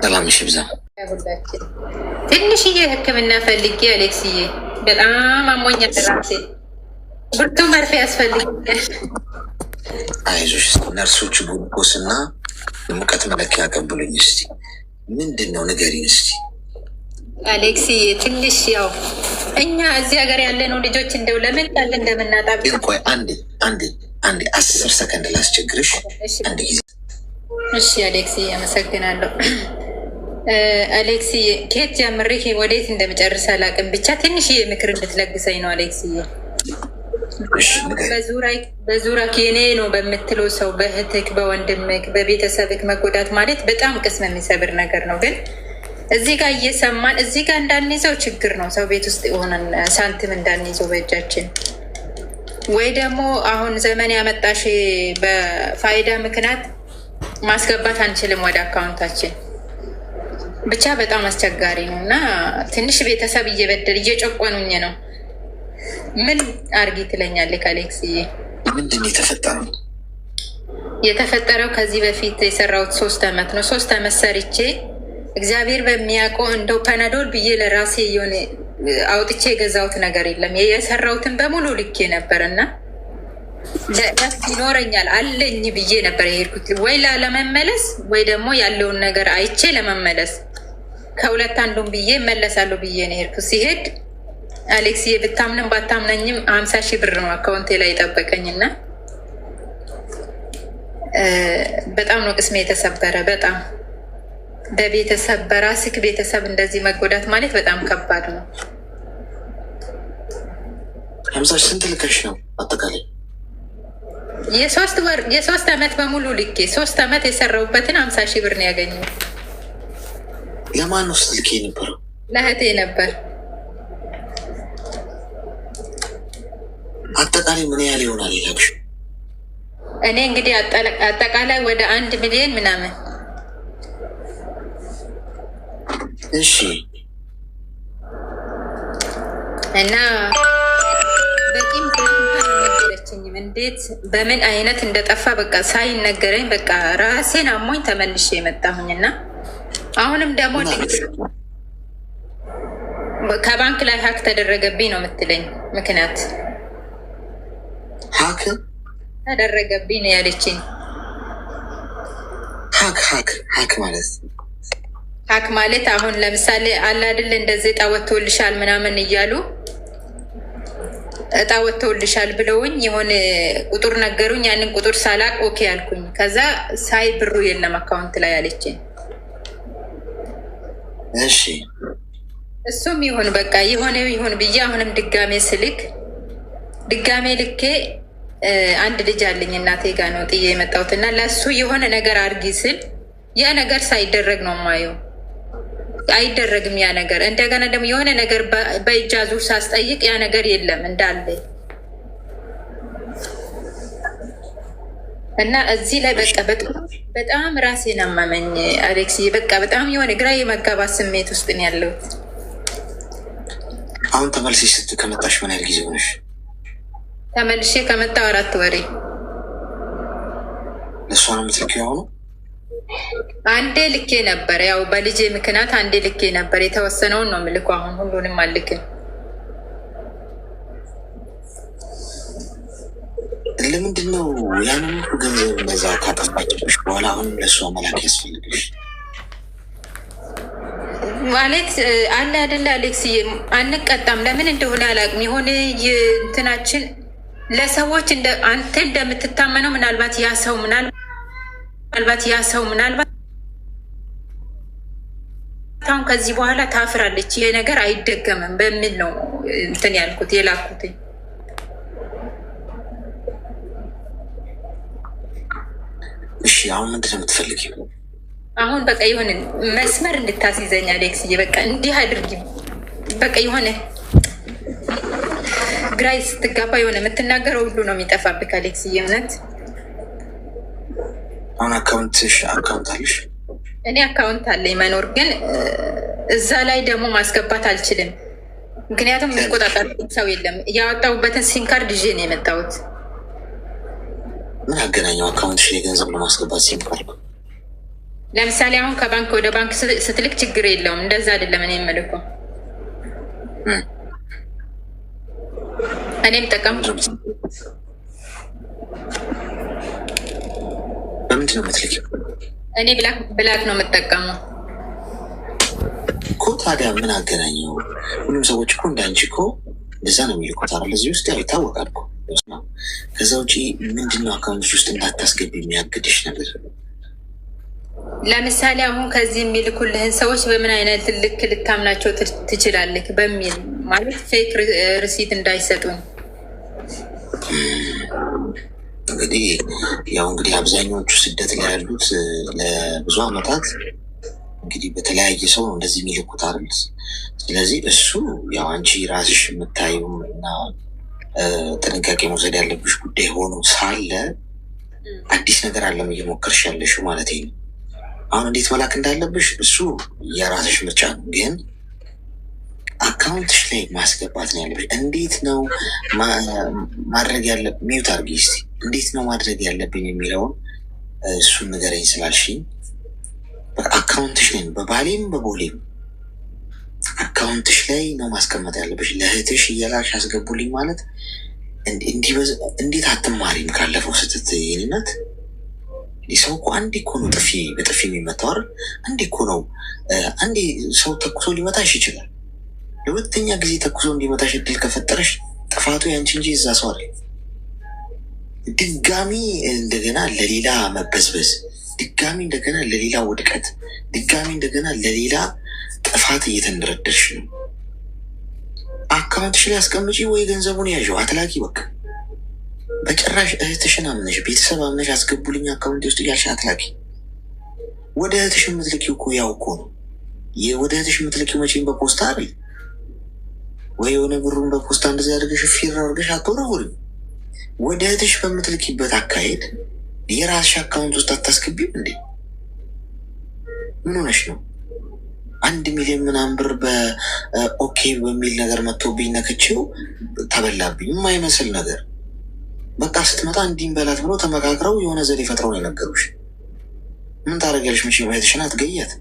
ሰላምሽ ይብዛ። ትንሽዬ ሕክምና ፈልጌ አሌክስዬ፣ በጣም አሞኛል ራሴ። ብርቱ መርፌ ያስፈልገኛል። አይዞሽ፣ ነርሶቹ ግሉኮስ እና የሙቀት መለኪያ ያቀብሉኝ። እስቲ ምንድን ነው ንገሪኝ እስቲ አሌክስዬ። ትንሽ ያው እኛ እዚህ ሀገር ያለነው ልጆች እንደው ለምን ቃል እንደምናጣ ግን ቆይ አንዴ 10 ሰከንድ ላስቸግርሽ አንድ ጊዜ። እሺ አሌክስዬ፣ አመሰግናለሁ። አሌክስዬ ከየት ጀምሬ ወዴት እንደምጨርስ አላውቅም። ብቻ ትንሽዬ ምክር እንድትለግሰኝ ነው አሌክስዬ። በዙሪያክ የኔ ነው በምትለው ሰው፣ በእህትክ፣ በወንድምክ፣ በቤተሰብክ መጎዳት ማለት በጣም ቅስም የሚሰብር ነገር ነው። ግን እዚህ ጋር እየሰማን እዚህ ጋር እንዳንይዘው ችግር ነው። ሰው ቤት ውስጥ የሆነን ሳንቲም እንዳንይዘው በእጃችን፣ ወይ ደግሞ አሁን ዘመን ያመጣሽ በፋይዳ ምክንያት ማስገባት አንችልም ወደ አካውንታችን። ብቻ በጣም አስቸጋሪ ነው እና ትንሽ ቤተሰብ እየበደል እየጨቆኑኝ ነው። ምን አርጊ ትለኛለህ አሌክስዬ? ምንድን የተፈጠረው? የተፈጠረው ከዚህ በፊት የሰራሁት 3 ዓመት ነው። 3 ዓመት ሰርቼ እግዚአብሔር በሚያውቀው እንደው ፐናዶል ብዬ ለራሴ የሆነ አውጥቼ የገዛሁት ነገር የለም። የሰራሁትን በሙሉ ልኬ ነበር እና ይኖረኛል አለኝ ብዬ ነበር የሄድኩት፣ ወይ ላለመመለስ ወይ ደግሞ ያለውን ነገር አይቼ ለመመለስ። ከሁለት አንዱን ብዬ እመለሳለሁ ብዬ ነው የሄድኩት። ሲሄድ አሌክስዬ ብታምንም ባታምነኝም 50 ሺህ ብር ነው አካውንቴ ላይ የጠበቀኝና በጣም ነው ቅስሜ የተሰበረ። በጣም በቤተሰብ በራስክ ቤተሰብ እንደዚህ መጎዳት ማለት በጣም ከባድ ነው። 50 ሺህ ስንት ልከሽ ነው አጠቃላይ? የ3 ዓመት በሙሉ ልኬ 3 ዓመት የሰራሁበትን 50 ሺህ ብር ነው ያገኘው። ለማን ነው ስትልኬ የነበረው? ለእህቴ ነበር። አጠቃላይ ምን ያህል ይሆናል ይላክሽ? እኔ እንግዲህ አጠቃላይ ወደ 1 ሚሊዮን ምናምን። እሺ። እና በቂም ነገረችኝም እንዴት በምን አይነት እንደጠፋ በቃ ሳይነገረኝ በቃ ራሴን አሞኝ ተመልሼ የመጣሁኝ እና አሁንም ደግሞ ከባንክ ላይ ሀክ ተደረገብኝ ነው የምትለኝ። ምክንያት ሀክ ተደረገብኝ ነው ያለችኝ። ሀክ ማለት አሁን ለምሳሌ አለ አይደል እንደዚህ እጣ ወጥቶልሻል ምናምን እያሉ እጣ ወጥቶልሻል ብለውኝ የሆነ ቁጥር ነገሩኝ። ያንን ቁጥር ሳላቅ ኦኬ አልኩኝ። ከዛ ሳይ ብሩ የለም አካውንት ላይ አለችኝ። እሺ እሱም ይሁን በቃ የሆነው ይሁን ብዬ አሁንም ድጋሜ ስልክ ድጋሜ ልኬ አንድ ልጅ አለኝ እናቴ ጋ ነው ጥዬ የመጣሁት እና ለእሱ የሆነ ነገር አድርጊ ስል ያ ነገር ሳይደረግ ነው ማየው። አይደረግም ያ ነገር። እንደገና ደግሞ የሆነ ነገር በእጅ አዙር ሳስጠይቅ ያ ነገር የለም እንዳለ እና እዚህ ላይ በቃ በጣም ራሴን አመመኝ አሌክስዬ። በቃ በጣም የሆነ ግራ የመጋባት ስሜት ውስጥ ነው ያለሁት። አሁን ተመልሰሽ ከመጣሽ ምን ያህል ጊዜ ሆነሽ? ተመልሼ ከመጣሁ 4 ወሬ። ለእሷ ነው የምትልኪው? አሁኑ አንዴ ልኬ ነበር፣ ያው በልጄ ምክንያት አንዴ ልኬ ነበር። የተወሰነውን ነው የምልኩ። አሁን ሁሉንም አልክም። ለምንድን ነው ያንን ገንዘብ እንደዛ ካጠፋችሽ በኋላ አሁንም ለእሷ መላክ ያስፈልግሽ? ማለት አለ አይደለ አሌክስዬ፣ አንቀጣም። ለምን እንደሆነ አላውቅም። የሆነ እንትናችን ለሰዎች አንተ እንደምትታመነው ምናልባት ያ ሰው ምናልባት አሁን ከዚህ በኋላ ታፍራለች፣ ይሄ ነገር አይደገምም በሚል ነው እንትን ያልኩት የላኩትኝ። እሺ አሁን ምንድን ነው የምትፈልጊው? አሁን በቃ የሆነ መስመር እንድታስይዘኝ አሌክስዬ፣ በቃ እንዲህ አድርጊ። በቃ የሆነ ግራይ ስትጋባ የሆነ የምትናገረው ሁሉ ነው የሚጠፋብህ አሌክስዬ። እውነት አሁን አካውንት አለሽ? እኔ አካውንት አለኝ መኖር፣ ግን እዛ ላይ ደግሞ ማስገባት አልችልም። ምክንያቱም የሚቆጣጠር ሰው የለም። ያወጣሁበትን ሲም ካርድ ይዤ ነው የመጣሁት። ምን አገናኘው አካውንትሽ የገንዘብ ለማስገባት ሲም ካርድ? ለምሳሌ አሁን ከባንክ ወደ ባንክ ስትልክ ችግር የለውም። እንደዛ አይደለም እኔ የምልከው። እኔም ጠቀም በምንድን ነው የምትልኪው? እኔ ብላክ ነው የምጠቀመው እኮ። ታዲያ ምን አገናኘው? ሁሉም ሰዎች እኮ እንዳንቺ እኮ እንደዛ ነው የሚልኩት አይደል? እዚህ ውስጥ ያው ይታወቃል እኮ። ከዛ ውጪ ምንድነው አካውንቶች ውስጥ እንዳታስገቢ የሚያግድሽ ነገር? ለምሳሌ አሁን ከዚህ የሚልኩልህን ሰዎች በምን አይነት ልክ ልታምናቸው ትችላለህ? በሚል ማለት ፌክ ሪሲት እንዳይሰጡን እንግዲህ ያው እንግዲህ አብዛኛዎቹ ስደት ላይ ያሉት ለብዙ ዓመታት እንግዲህ በተለያየ ሰው ነው እንደዚህ የሚልኩት አይደል? ስለዚህ እሱ ያው አንቺ ራስሽ የምታዩ እና ጥንቃቄ መውሰድ ያለብሽ ጉዳይ ሆኖ ሳለ አዲስ ነገር አለም እየሞከርሽ ያለሽው ማለት ነው። አሁን እንዴት መላክ እንዳለብሽ እሱ የራስሽ ምርጫ ነው፣ ግን አካውንትሽ ላይ ማስገባት ነው ያለብሽ። እንዴት ነው ማድረግ ያለብኝ? ሚዩት አድርጊ እስኪ። እንዴት ነው ማድረግ ያለብኝ የሚለውን እሱን ንገረኝ ስላልሽኝ አካውንትሽ ላይ በባሌም በቦሌም አካውንትሽ ላይ ነው ማስቀመጥ ያለብሽ። ለእህትሽ እየላክሽ አስገቡልኝ ማለት እንዴት አትማሪም? ካለፈው ስትት ይህንነት ሰው እኮ አንዴ እኮ ነው በጥፊ የሚመታው አይደል? አንዴ እኮ ነው። አንዴ ሰው ተኩሶ ሊመታሽ ይችላል። ለሁለተኛ ጊዜ ተኩሶ እንዲመታሽ እድል ከፈጠረሽ ጥፋቱ ያንቺ እንጂ እዛ ሰው አይደል። ድጋሚ እንደገና ለሌላ መበዝበዝ፣ ድጋሚ እንደገና ለሌላ ውድቀት፣ ድጋሚ እንደገና ለሌላ ጥፋት እየተንደረደርሽ ነው። አካውንትሽ ላይ አስቀምጪ ወይ ገንዘቡን ያዥው፣ አትላኪ። በቃ በጭራሽ እህትሽን አምነሽ ቤተሰብ አምነሽ አስገቡልኝ አካውንት ውስጥ እያልሽ አትላኪ። ወደ እህትሽ የምትልኪው እኮ ያው እኮ ነው። ወደ እህትሽ የምትልኪው መቼም በፖስታ አይደል ወይ የሆነ ብሩን በፖስታ እንደዚህ አድርገሽ ፊር አድርገሽ አትወረውሪም። ወደ እህትሽ በምትልኪበት አካሄድ የራስሽ አካውንት ውስጥ አታስገቢም እንዴ? ምን ሆነሽ ነው? 1 ሚሊዮን ምናምን ብር በኦኬ በሚል ነገር መጥቶብኝ ነክቼው ተበላብኝ የማይመስል ነገር። በቃ ስትመጣ እንዲህም በላት ብሎ ተመካክረው የሆነ ዘዴ ፈጥረው ነው የነገሩሽ። ምን ታደርጊያለሽ? መቼ እህትሽን አትገያት፣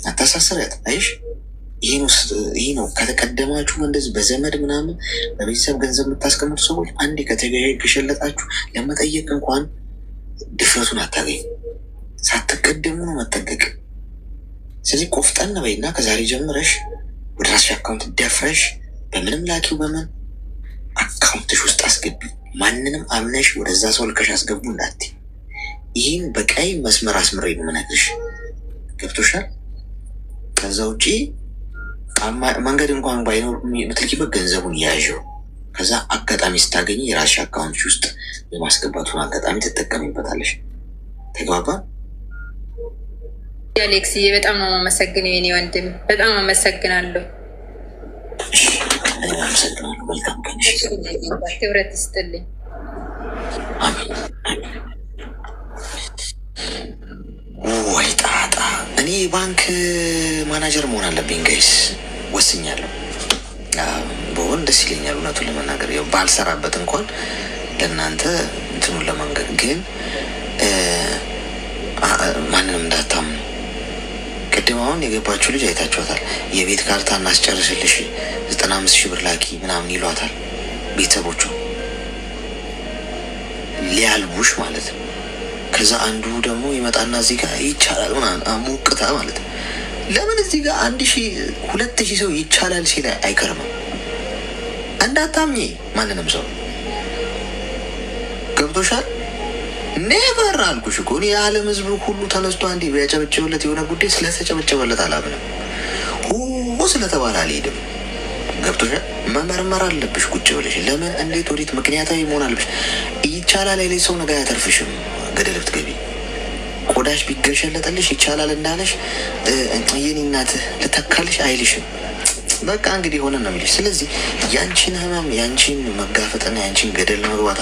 አታሳስሪያት። አይሽ ይህ ነው ከተቀደማችሁ እንደዚህ በዘመድ ምናምን በቤተሰብ ገንዘብ የምታስቀምጡ ሰዎች አንዴ ከተገሸለጣችሁ ለመጠየቅ እንኳን ድፍረቱን አታገኝ። ሳትቀደሙ ነው መጠንቀቅ። ስለዚህ ቆፍጠን በይና ከዛሬ ጀምረሽ ወደ ራስሽ አካውንት ደፍረሽ በምንም ላኪው በምን አካውንትሽ ውስጥ አስገቢ። ማንንም አምነሽ ወደዛ ሰው ልከሽ አስገቡ እንዳትይ። ይህን በቀይ መስመር አስምሬ ነው የምነግርሽ። ገብቶሻል? ከዛ ውጪ መንገድ እንኳን ባይኖር የምትልኪበት ገንዘቡን ያዥው። ከዛ አጋጣሚ ስታገኝ የራስሽ አካውንትሽ ውስጥ የማስገባቱን አጋጣሚ ትጠቀሚበታለሽ። ተግባባ? አሌክስዬ በጣም ነው የማመሰግነው የኔ ወንድም፣ በጣም አመሰግናለሁ። አመሰግናለሁ። መልካም ቀንሽ። ክብረት ይስጥልኝ። ወይ ጣጣ! እኔ ባንክ ማናጀር መሆን አለብኝ ጋይስ፣ ወስኛለሁ። በሆን ደስ ይለኛል እውነቱን ለመናገር ያው ባልሰራበት እንኳን ለእናንተ እንትኑን ለመንገድ ግን ማንንም እንዳታምኑ። ቅድም አሁን የገባችሁ ልጅ አይታችኋታል። የቤት ካርታ እናስጨርስልሽ 95,000 ብር ላኪ ምናምን ይሏታል ቤተሰቦቿ፣ ሊያልቡሽ ማለት ነው። ከዛ አንዱ ደግሞ ይመጣና እዚህ ጋር ይቻላል ምናምን ሞቅታ ማለት ነው። ለምን እዚህ ጋር 1,000 2,000 ሰው ይቻላል ሲል አይከርምም? እንዳታምኚ ማንንም ሰው። ገብቶሻል? ኔቨር አልኩሽ እኮ እኔ የዓለም ሕዝብ ሁሉ ተነስቶ አንዴ ቢያጨበጭበለት የሆነ ጉዳይ ስለተጨበጨበለት አላምንም። ስለተባለ አልሄድም። ገብቶሻል? መመርመር አለብሽ ቁጭ ብለሽ። ለምን እንዴት ወዴት ምክንያታዊ መሆን አለብሽ። ይቻላል ያለ ሰው ነገር አያተርፍሽም። ገደል ብትገቢ ቆዳሽ ቢገሸለጠልሽ ይቻላል እንዳለሽ የኔ እናት ልተካልሽ አይልሽም። በቃ እንግዲህ ሆነ ነው የሚልሽ። ስለዚህ ያንቺን ህመም ያንቺን መጋፈጥና ያንቺን ገደል መግባት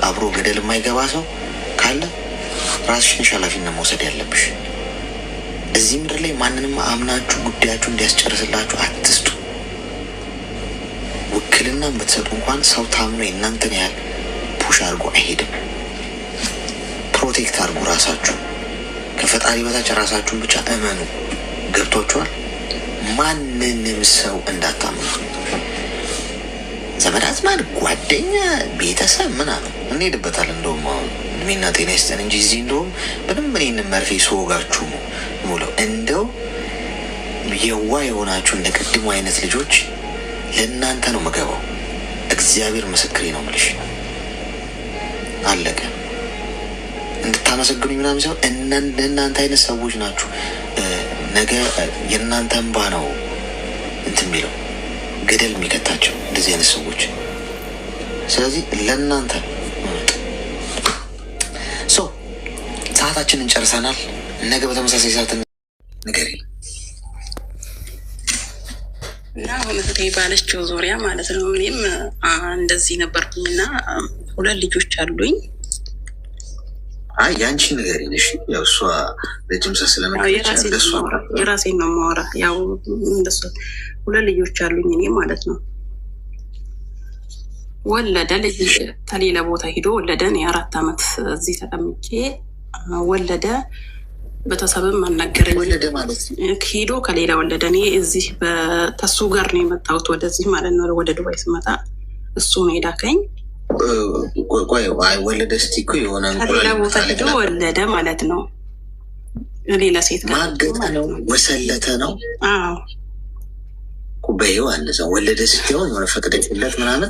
አብሮ ገደል የማይገባ ሰው ካለ ራስሽን ኃላፊነት መውሰድ ያለብሽ። እዚህ ምድር ላይ ማንንም አምናችሁ ጉዳያችሁ እንዲያስጨርስላችሁ አትስጡ። ውክልና ብትሰጡ እንኳን ሰው ታምኖ የእናንተን ያህል ፑሽ አድርጎ አይሄድም። ፕሮቴክት አድርጉ ራሳችሁ። ከፈጣሪ በታች ራሳችሁን ብቻ እመኑ። ገብቷችኋል? ማንንም ሰው እንዳታምኑ። ዘመድ አዝማድ፣ ጓደኛ፣ ቤተሰብ ምናምን እንሄድበታለን። እንደውም አሁን እድሜና ጤና ይስጠን እንጂ እዚህ እንደውም ምንም እኔንም መርፌ ስወጋችሁ ሙለው እንደው የዋ የሆናችሁ እንደ ቅድሙ አይነት ልጆች ለእናንተ ነው መገባው። እግዚአብሔር ምስክሬ ነው የምልሽ። አለቀ። እንድታመሰግኑኝ ምናምን ሲሆን እናንተ አይነት ሰዎች ናችሁ። ነገ የእናንተ እንባ ነው እንትን የሚለው ገደል የሚከታቸው እንደዚህ አይነት ሰዎች። ስለዚህ ለእናንተ ሰዓታችንን ጨርሰናል። ነገ በተመሳሳይ ሰዓት ንገሪ እና አሁን እህቴ ባለችው ዙሪያ ማለት ነው። እኔም እንደዚህ ነበርኩኝና 2 ልጆች አሉኝ። ያንቺ ንገሪ ነሽ። ያው እሷ ረጅም ሰዓት የራሴን ነው የማወራ። ያው እንደሱ 2 ልጆች አሉኝ እኔ ማለት ነው። ወለደ ልጅ ከሌላ ቦታ ሂዶ ወለደ። እኔ 4 ዓመት እዚህ ተቀምጬ ወለደ። ቤተሰብም አልነገረኝ። ወለደ ማለት ሂዶ ከሌላ ወለደ። እኔ እዚህ ተሱ ጋር ነው የመጣሁት ወደዚህ ማለት ነው። ወደ ዱባይ ስመጣ እሱ ነው የዳከኝ። ወለደ እስቲ እኮ የሆነ ከሌላ ቦታ ሂዶ ወለደ ማለት ነው። ሌላ ሴት ጋር ማገጠ ነው ወሰለተ ነው። አዎ ኩበይው አንድ ሰው ወለደ ስትሆን የሆነ ፈቅደችለት ምናምን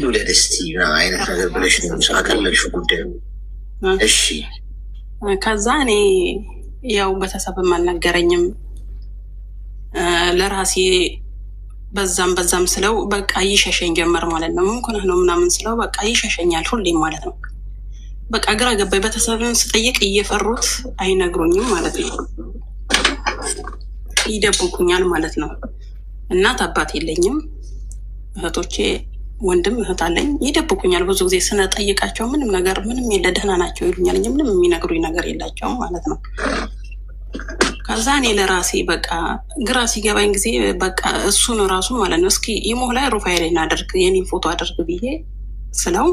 ወለደ እስቲ አይነት ነገር ብለሽ ነው አቀለልሽ ጉዳዩ። እሺ ከዛ እኔ ያው ቤተሰብም አልነገረኝም። ለራሴ በዛም ስለው በቃ ይሸሸኝ ጀመር ማለት ነው። ምን ሆነህ ነው ምናምን ስለው በቃ ይሸሸኛል ሁሌም ማለት ነው። በቃ ግራ ገባኝ። ቤተሰብን ስጠይቅ እየፈሩት አይነግሩኝም ማለት ነው። ይደብቁኛል ማለት ነው። እናት አባት የለኝም። እህቶቼ ወንድም እህት አለኝ። ይደብቁኛል ብዙ ጊዜ ስነጠይቃቸው ምንም የለ ደህና ናቸው ይሉኛል እንጂ ምንም የሚነግሩኝ ነገር የላቸውም ማለት ነው። ከዛ እኔ ለራሴ በቃ ግራ ሲገባኝ ጊዜ በቃ እሱን ራሱ ማለት ነው እስኪ ኢሞ ላይ ሩፋኤልን አድርግ የኔን ፎቶ አድርግ ብዬ ስለው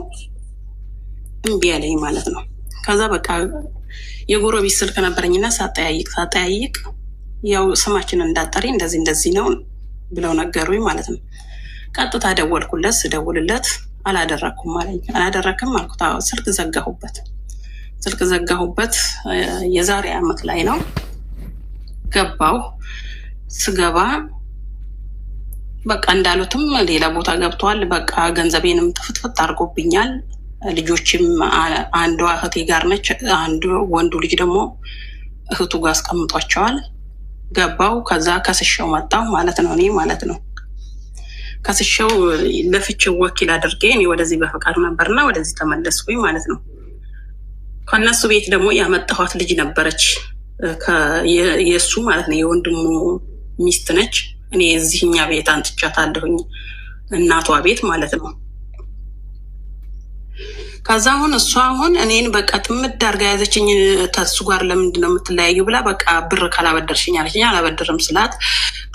እምቢ አለኝ ማለት ነው። ከዛ በቃ የጎረቤት ስልክ ነበረኝና ሳጠያይቅ ያው ስማችን እንዳጠሪ እንደዚህ ነው ብለው ነገሩኝ ማለት ነው። ቀጥታ ደወልኩለት። ስደውልለት አላደረኩም አለኝ። አላደረክም አልኩት። ስልክ ዘጋሁበት። የዛሬ ዓመት ላይ ነው ገባው። ስገባ በቃ እንዳሉትም ሌላ ቦታ ገብተዋል። በቃ ገንዘቤንም ጥፍትፍት አድርጎብኛል። ልጆችም አንዷ እህቴ ጋር ነች። አንዱ ወንዱ ልጅ ደግሞ እህቱ ጋር አስቀምጧቸዋል። ገባው። ከዛ ከስሸው መጣው ማለት ነው። እኔ ማለት ነው ከስሸው ለፍቼው ወኪል አድርጌ እኔ ወደዚህ በፈቃዱ ነበርና ወደዚህ ተመለስኩኝ ማለት ነው። ከእነሱ ቤት ደግሞ ያመጣኋት ልጅ ነበረች የእሱ ማለት ነው የወንድሙ ሚስት ነች። እኔ እዚህኛ ቤት አንጥቻታለሁኝ እናቷ ቤት ማለት ነው። ከዛ እሷ እኔን በቃ ጥምድ አድርጋ ያዘችኝ። ተሱ ጋር ለምንድን ነው የምትለያዩ ብላ በቃ ብር ካላበደርሽኝ አለችኝ። አላበድርም ስላት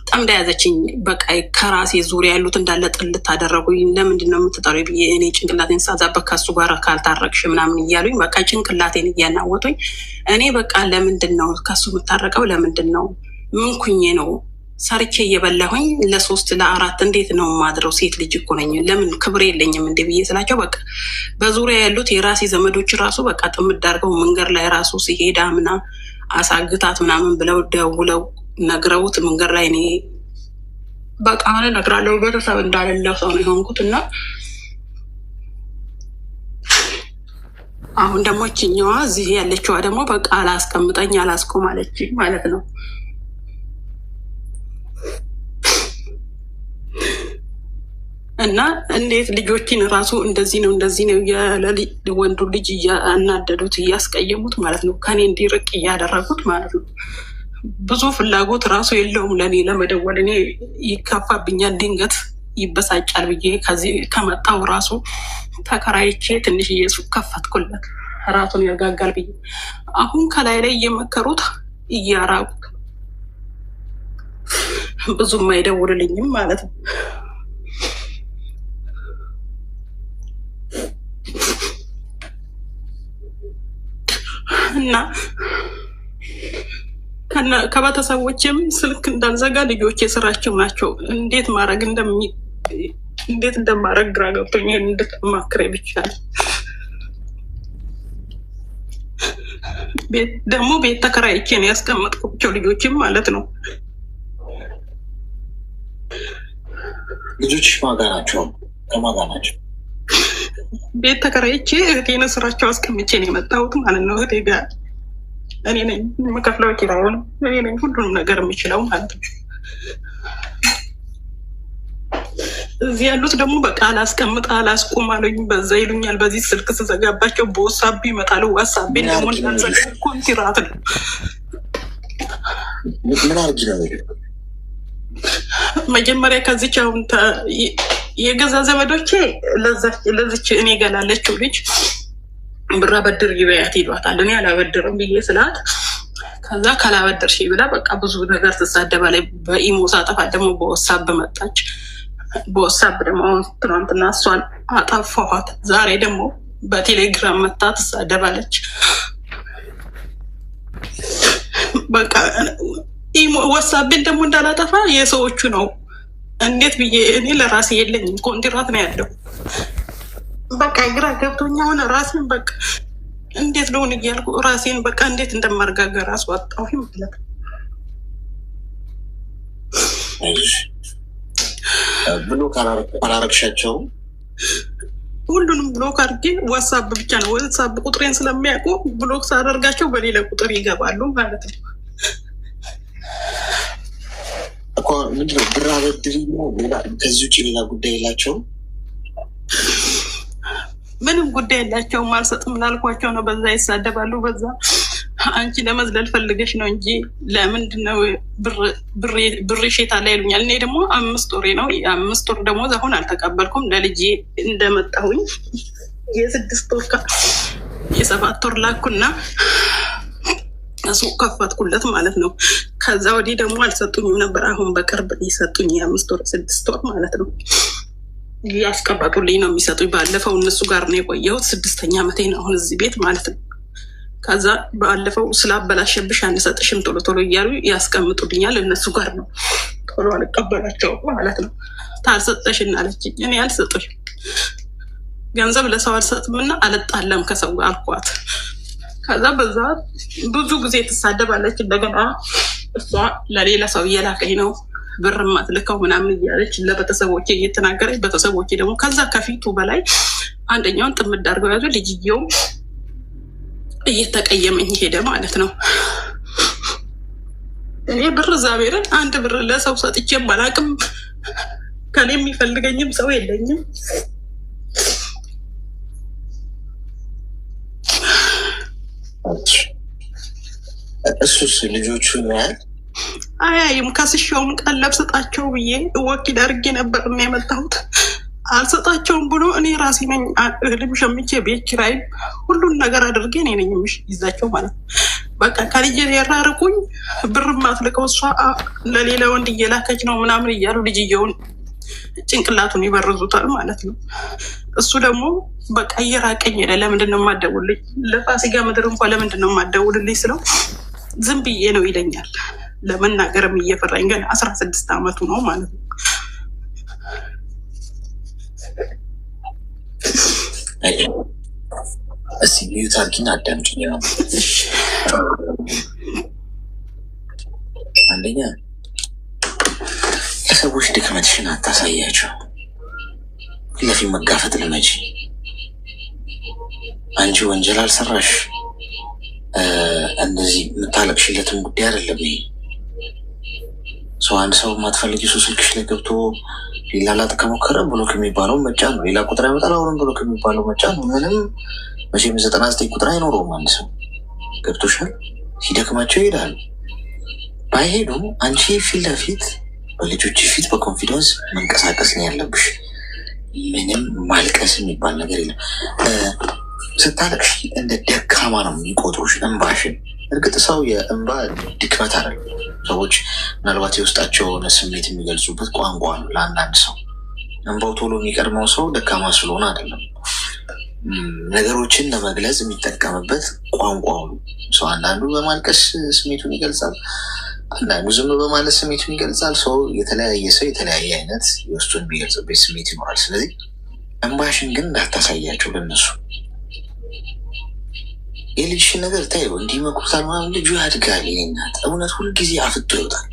በጣም እንዳያዘችኝ በቃ ከራሴ ዙሪያ ያሉት እንዳለ ጥልት አደረጉኝ። ለምንድን ነው የምትጠሩ ብዬ እኔ ጭንቅላቴን ሳዛበት ከሱ ጋር ካልታረቅሽ ምናምን እያሉኝ በቃ ጭንቅላቴን እያናወጡኝ እኔ በቃ ለምንድን ነው ከሱ የምታረቀው? ለምንድን ነው ምንኩኜ ነው ሰርቼ እየበላሁኝ ለ3 ለ4 እንዴት ነው ማድረው? ሴት ልጅ እኮ ነኝ። ለምን ክብር የለኝም እንደ ብዬ ስላቸው በቃ በዙሪያ ያሉት የራሴ ዘመዶች ራሱ በቃ ጥምድ አድርገው መንገድ ላይ ራሱ ሲሄዳ ምና አሳግታት ምናምን ብለው ደውለው ነግረውት መንገድ ላይ እኔ በቃ እነግራለሁ ቤተሰብ እንዳሌለው ሰው ነው የሆንኩት። እና አሁን ደግሞ እችኛዋ እዚህ ያለችዋ ደግሞ በቃ አላስቀምጠኝ አላስቆም አለችኝ ማለት ነው። እና እንዴት ልጆችን ራሱ እንደዚህ ነው ወንዱ ልጅ እያናደዱት እያስቀየሙት ማለት ነው። ከኔ እንዲርቅ እያደረጉት ማለት ነው። ብዙ ፍላጎት ራሱ የለውም ለእኔ ለመደወል። እኔ ይከፋብኛል፣ ድንገት ይበሳጫል ብዬ ከዚህ ከመጣው ራሱ ተከራይቼ ትንሽ ሱቅ ከፈትኩለት ራሱን ያጋጋል ብዬ። አሁን ከላይ እየመከሩት እያራቁት ብዙም አይደውልልኝም ማለት ነው። እና ከቤተሰቦችም ስልክ እንዳልዘጋ ልጆች የስራቸው ናቸው። እንዴት እንደማረግ ግራ ገብቶኝ ይሄን እንድትማክሬ ብቻ ነው። ደግሞ ቤት ተከራይቼ ነው ያስቀመጥኳቸው ልጆችም ማለት ነው። ልጆች ማጋ ናቸው? ከማጋ ናቸው? ቤት ተከራይቼ እህቴን ስራቸው አስቀምጬ ነው የመጣሁት ማለት ነው። እህቴ ጋር እኔ ነኝ የምከፍለው ኪራዩን፣ እኔ ነኝ ሁሉንም ነገር የምችለው ማለት ነው። እዚህ ያሉት ደግሞ በቃ አላስቀምጥ አላስቆም አሉኝ። በዛ ይሉኛል። በዚህ ስልክ ስዘጋባቸው በወሳቢ ይመጣሉ። ዋሳቢ ደግሞ እንዳልዘጋ ኮንትራት ነው። ምን አርጊ ነው መጀመሪያ ከዚች አሁን የገዛ ዘመዶቼ ለዚች እኔ ገላለችው ልጅ ብር አበድር ይበያት ይሏታል። እኔ አላበድርም ብዬ ስላት ከዛ ካላበደርሽ ብላ በቃ ብዙ ነገር ትሳደባለች። በኢሞ ሳጠፋት ደግሞ በወሳብ መጣች። በወሳብ ደግሞ አሁን ትናንትና እሷን አጠፋኋት። ዛሬ ደግሞ በቴሌግራም መታ ትሳደባለች። በቃ ወሳብን ደግሞ እንዳላጠፋ የሰዎቹ ነው። እንዴት ብዬ እኔ ለራሴ የለኝም፣ ኮንትራት ነው ያለው። በቃ ግራ ገብቶኛ ሆነ ራሴን በቃ እንዴት ለሆን እያልኩ ራሴን በቃ እንዴት እንደማረጋገር አስዋጣሁ ማለት ነው። ብሎክ አላረግሻቸው? ሁሉንም ብሎክ አድርጌ ዋትሳፕ ብቻ ነው። ዋትሳፕ ቁጥሬን ስለሚያውቁ ብሎክ ሳደርጋቸው በሌላ ቁጥር ይገባሉ ማለት ነው። እኮ ምንድነው ብር አበድሪ ነው? ከዚህ ውጭ ሌላ ጉዳይ የላቸውም? ምንም ጉዳይ የላቸውም። አልሰጥም ላልኳቸው ነው። በዛ ይሳደባሉ። በዛ አንቺ ለመዝለል ፈልገሽ ነው እንጂ ለምንድነው ብር ሼታ ላይ ይሉኛል። እኔ ደግሞ 5 ወሬ ነው። የ5 ወር ደግሞ አሁን አልተቀበልኩም። ለልጄ እንደመጣሁኝ የ6 ወር የ7 ወር ላኩና እሱ ከፈትኩለት ማለት ነው። ከዛ ወዲህ ደግሞ አልሰጡኝም ነበር። አሁን በቅርብ ሊሰጡኝ የ5 ወር 6 ወር ማለት ነው ያስቀባጡልኝ ነው የሚሰጡኝ። ባለፈው እነሱ ጋር ነው የቆየሁት። 6ኛ ዓመቴ ነው አሁን እዚህ ቤት ማለት ነው። ከዛ ባለፈው ስላበላሸብሽ አንሰጥሽም ቶሎ ቶሎ እያሉ ያስቀምጡልኛል። እነሱ ጋር ነው ቶሎ አልቀበላቸው ማለት ነው። ታልሰጠሽን አለችኝ። እኔ አልሰጡሽም ገንዘብ ለሰው አልሰጥምና አልጣለም ከሰው ጋር አልኳት። ከዛ በዛ ብዙ ጊዜ ትሳደባለች። እንደገና እሷ ለሌላ ሰው እየላከኝ ነው ብር ማትልከው ምናምን እያለች ለቤተሰቦቼ እየተናገረች፣ ቤተሰቦቼ ደግሞ ከዛ ከፊቱ በላይ አንደኛውን ጥምድ አድርገው ያዙ። ልጅየውም እየተቀየመኝ ሄደ ማለት ነው። እኔ ብር እግዚአብሔርን አንድ ብር ለሰው ሰጥቼም አላውቅም። ከኔ የሚፈልገኝም ሰው የለኝም። እሱስ ልጆቹ ያህል አያይም። ከስሻውም ቀለብ ስጣቸው ብዬ ወኪል አድርጌ ነበር እና የመጣሁት አልሰጣቸውም ብሎ እኔ ራሴ ነኝ እህልም ሸምቼ ቤት ኪራይም ሁሉን ነገር አድርጌ እኔ ነኝ ይዛቸው ማለት ነው። በቃ ከልጄ ያራርቁኝ። ብር ማትልቀው እሷ ለሌላ ወንድ እየላከች ነው ምናምን እያሉ ልጅየውን ጭንቅላቱን ይበርዙታል ማለት ነው። እሱ ደግሞ በቃ እየራቀኝ ሄደ። ለምንድን ነው የማትደውልልኝ? ለፋሲካ ምድር እንኳ ለምንድን ነው የማትደውልልኝ ስለው ዝም ብዬ ነው ይለኛል። ለመናገርም እየፈራኝ ገና 16 ዓመቱ ነው ማለት ነው። እስቲ ሚዩት አድርጊና አዳምጪኝ ነው። አንደኛ ለሰዎች ድክመትሽን አታሳያቸው። ለፊት መጋፈጥ ልመጂ። አንቺ ወንጀል አልሰራሽ። እንደዚህ የምታለቅሽለትን ጉዳይ አይደለም ይሄ። ሰው አንድ ሰው የማትፈልጊ ሰው ስልክሽ ላይ ገብቶ ሊላላጥ ከሞከረ ብሎክ የሚባለው መጫ ነው። ሌላ ቁጥር ያመጣል። አሁንም ብሎክ የሚባለው መጫ ነው። ምንም መቼም 99 ቁጥር አይኖረውም። አንድ ሰው ገብቶሻል። ሲደክማቸው ይሄዳሉ። ባይሄዱም አንቺ ፊት ለፊት በልጆች ፊት በኮንፊደንስ መንቀሳቀስ ነው ያለብሽ። ምንም ማልቀስ የሚባል ነገር የለም። ስታለቅሽ እንደ ደካማ ነው የሚቆጥሩሽ እንባሽን። እርግጥ ሰው የእንባ ድክመት አለ። ሰዎች ምናልባት የውስጣቸውን ስሜት የሚገልጹበት ቋንቋ ነው። ለአንዳንድ ሰው እንባው ቶሎ የሚቀድመው ሰው ደካማ ስለሆነ አይደለም። ነገሮችን ለመግለጽ የሚጠቀምበት ቋንቋው ነው። ሰው አንዳንዱ በማልቀስ ስሜቱን ይገልጻል፣ አንዳንዱ ዝም በማለት ስሜቱን ይገልጻል። ሰው የተለያየ አይነት የውስጡን የሚገልጽበት ስሜት ይኖራል። ስለዚህ እንባሽን ግን እንዳታሳያቸው ለነሱ። የልጅሽን ነገር ታየው እንዲመኩታል ምናምን ልጁ ያድጋል። ይናት እውነት ሁልጊዜ አፍጦ ይወጣል።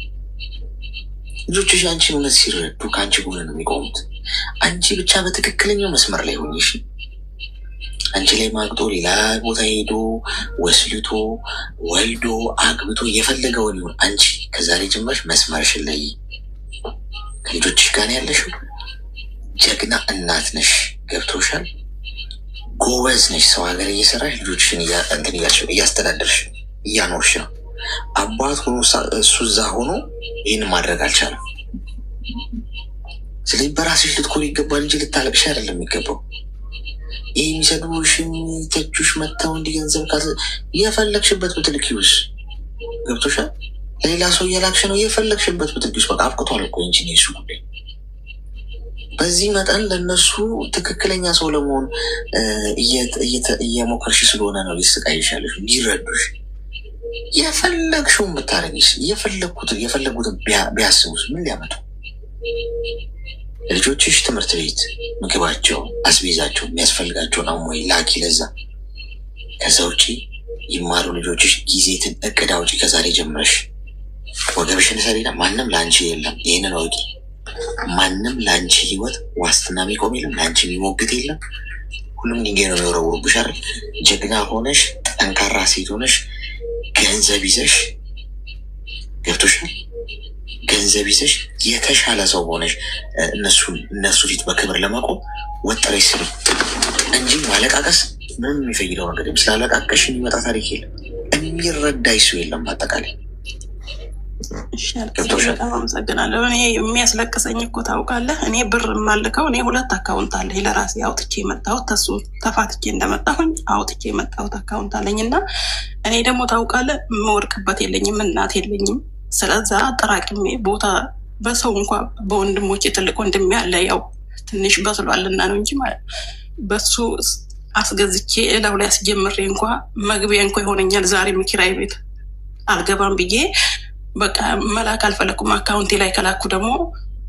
ልጆችሽ አንቺን እውነት ሲረዱ ከአንቺ ጎን ነው የሚቆሙት። አንቺ ብቻ በትክክለኛው መስመር ላይ ሆኝሽ አንቺ ላይ ማግጦ ሌላ ቦታ ሄዶ ወስልቶ ወልዶ አግብቶ የፈለገውን ይሁን፣ አንቺ ከዛሬ ጀምረሽ መስመርሽን ላይ ከልጆችሽ ጋር ያለሽው ጀግና እናት ነሽ። ገብቶሻል? ጎበዝ ነሽ። ሰው ሀገር እየሰራሽ ልጆችሽን እያስተዳደርሽ እያኖርሽ ነው። አባት ሆኖ እሱ እዛ ሆኖ ይህን ማድረግ አልቻለም። ስለዚህ በራስሽ ልትኮሪ ይገባል እንጂ ልታለቅሽ አይደለም የሚገባው። ይህ የሚሰድቡሽ የሚተቹሽ መጥተው እንዲገንዘብ የፈለግሽበት ብትልኪውስ፣ ገብቶሻል? ለሌላ ሰው እየላክሽ ነው። የፈለግሽበት ብትልኪውስ በቃ አብቅቷል እኮ እንጂ እሱ ጉዳይ። በዚህ መጠን ለእነሱ ትክክለኛ ሰው ለመሆን እየሞከርሽ ስለሆነ ነው ሊስቃይሻለሽ፣ እንዲረዱሽ። የፈለግሽውን ብታረጊስ፣ የፈለጉትን ቢያስቡስ ምን ሊያመጡ? ልጆችሽ ትምህርት ቤት ምግባቸው፣ አስቤዛቸው የሚያስፈልጋቸውን አሞይ ላኪ ለዛ። ከዛ ውጭ ይማሩ ልጆችሽ። ጊዜትን እቅድ አውጪ። ከዛሬ ጀምረሽ ወገብሽን ሰሪና። ማንም ለአንቺ የለም፣ ይህንን አውቂ። ማንም ለአንቺ ህይወት ዋስትና የሚቆም የለም፣ ለአንቺ የሚሞግት የለም። ሁሉም ድንጋይ ነው የሚወረውሩብሽ አይደል? ጀግና ሆነሽ ጠንካራ ሴት ሆነሽ ገንዘብ ይዘሽ፣ ገብቶሻል? ገንዘብ ይዘሽ የተሻለ ሰው ሆነሽ እነሱ ፊት በክብር ለመቆም ወጠረሽ ስሪ እንጂ ማለቃቀስ ምንም የሚፈይደው ነገር የለም። ስላለቃቀሽ የሚመጣ ታሪክ የለም፣ የሚረዳሽ ሰው የለም። በአጠቃላይ በጣም አመሰግናለሁ። እኔ የሚያስለቅሰኝ እኮ ታውቃለህ፣ እኔ ብር የማልከው እኔ 2 አካውንት አለኝ ለራሴ አውጥቼ የመጣሁት ተሱ ተፋትቼ እንደመጣሁኝ አውጥቼ የመጣሁት አካውንት አለኝ እና እኔ ደግሞ ታውቃለህ የምወድቅበት የለኝም፣ እናት የለኝም። ስለዛ አጠራቅሜ ቦታ በሰው እንኳ በወንድሞች የትልቅ ወንድም ያለ ያው ትንሽ በስሏልና ነው እንጂ ማለት በሱ አስገዝቼ እላው ላይ አስጀምሬ እንኳ መግቢያ እንኳ ይሆነኛል። ዛሬ ኪራይ ቤት አልገባም ብዬ በቃ መላክ አልፈለኩም። አካውንቴ ላይ ከላኩ ደግሞ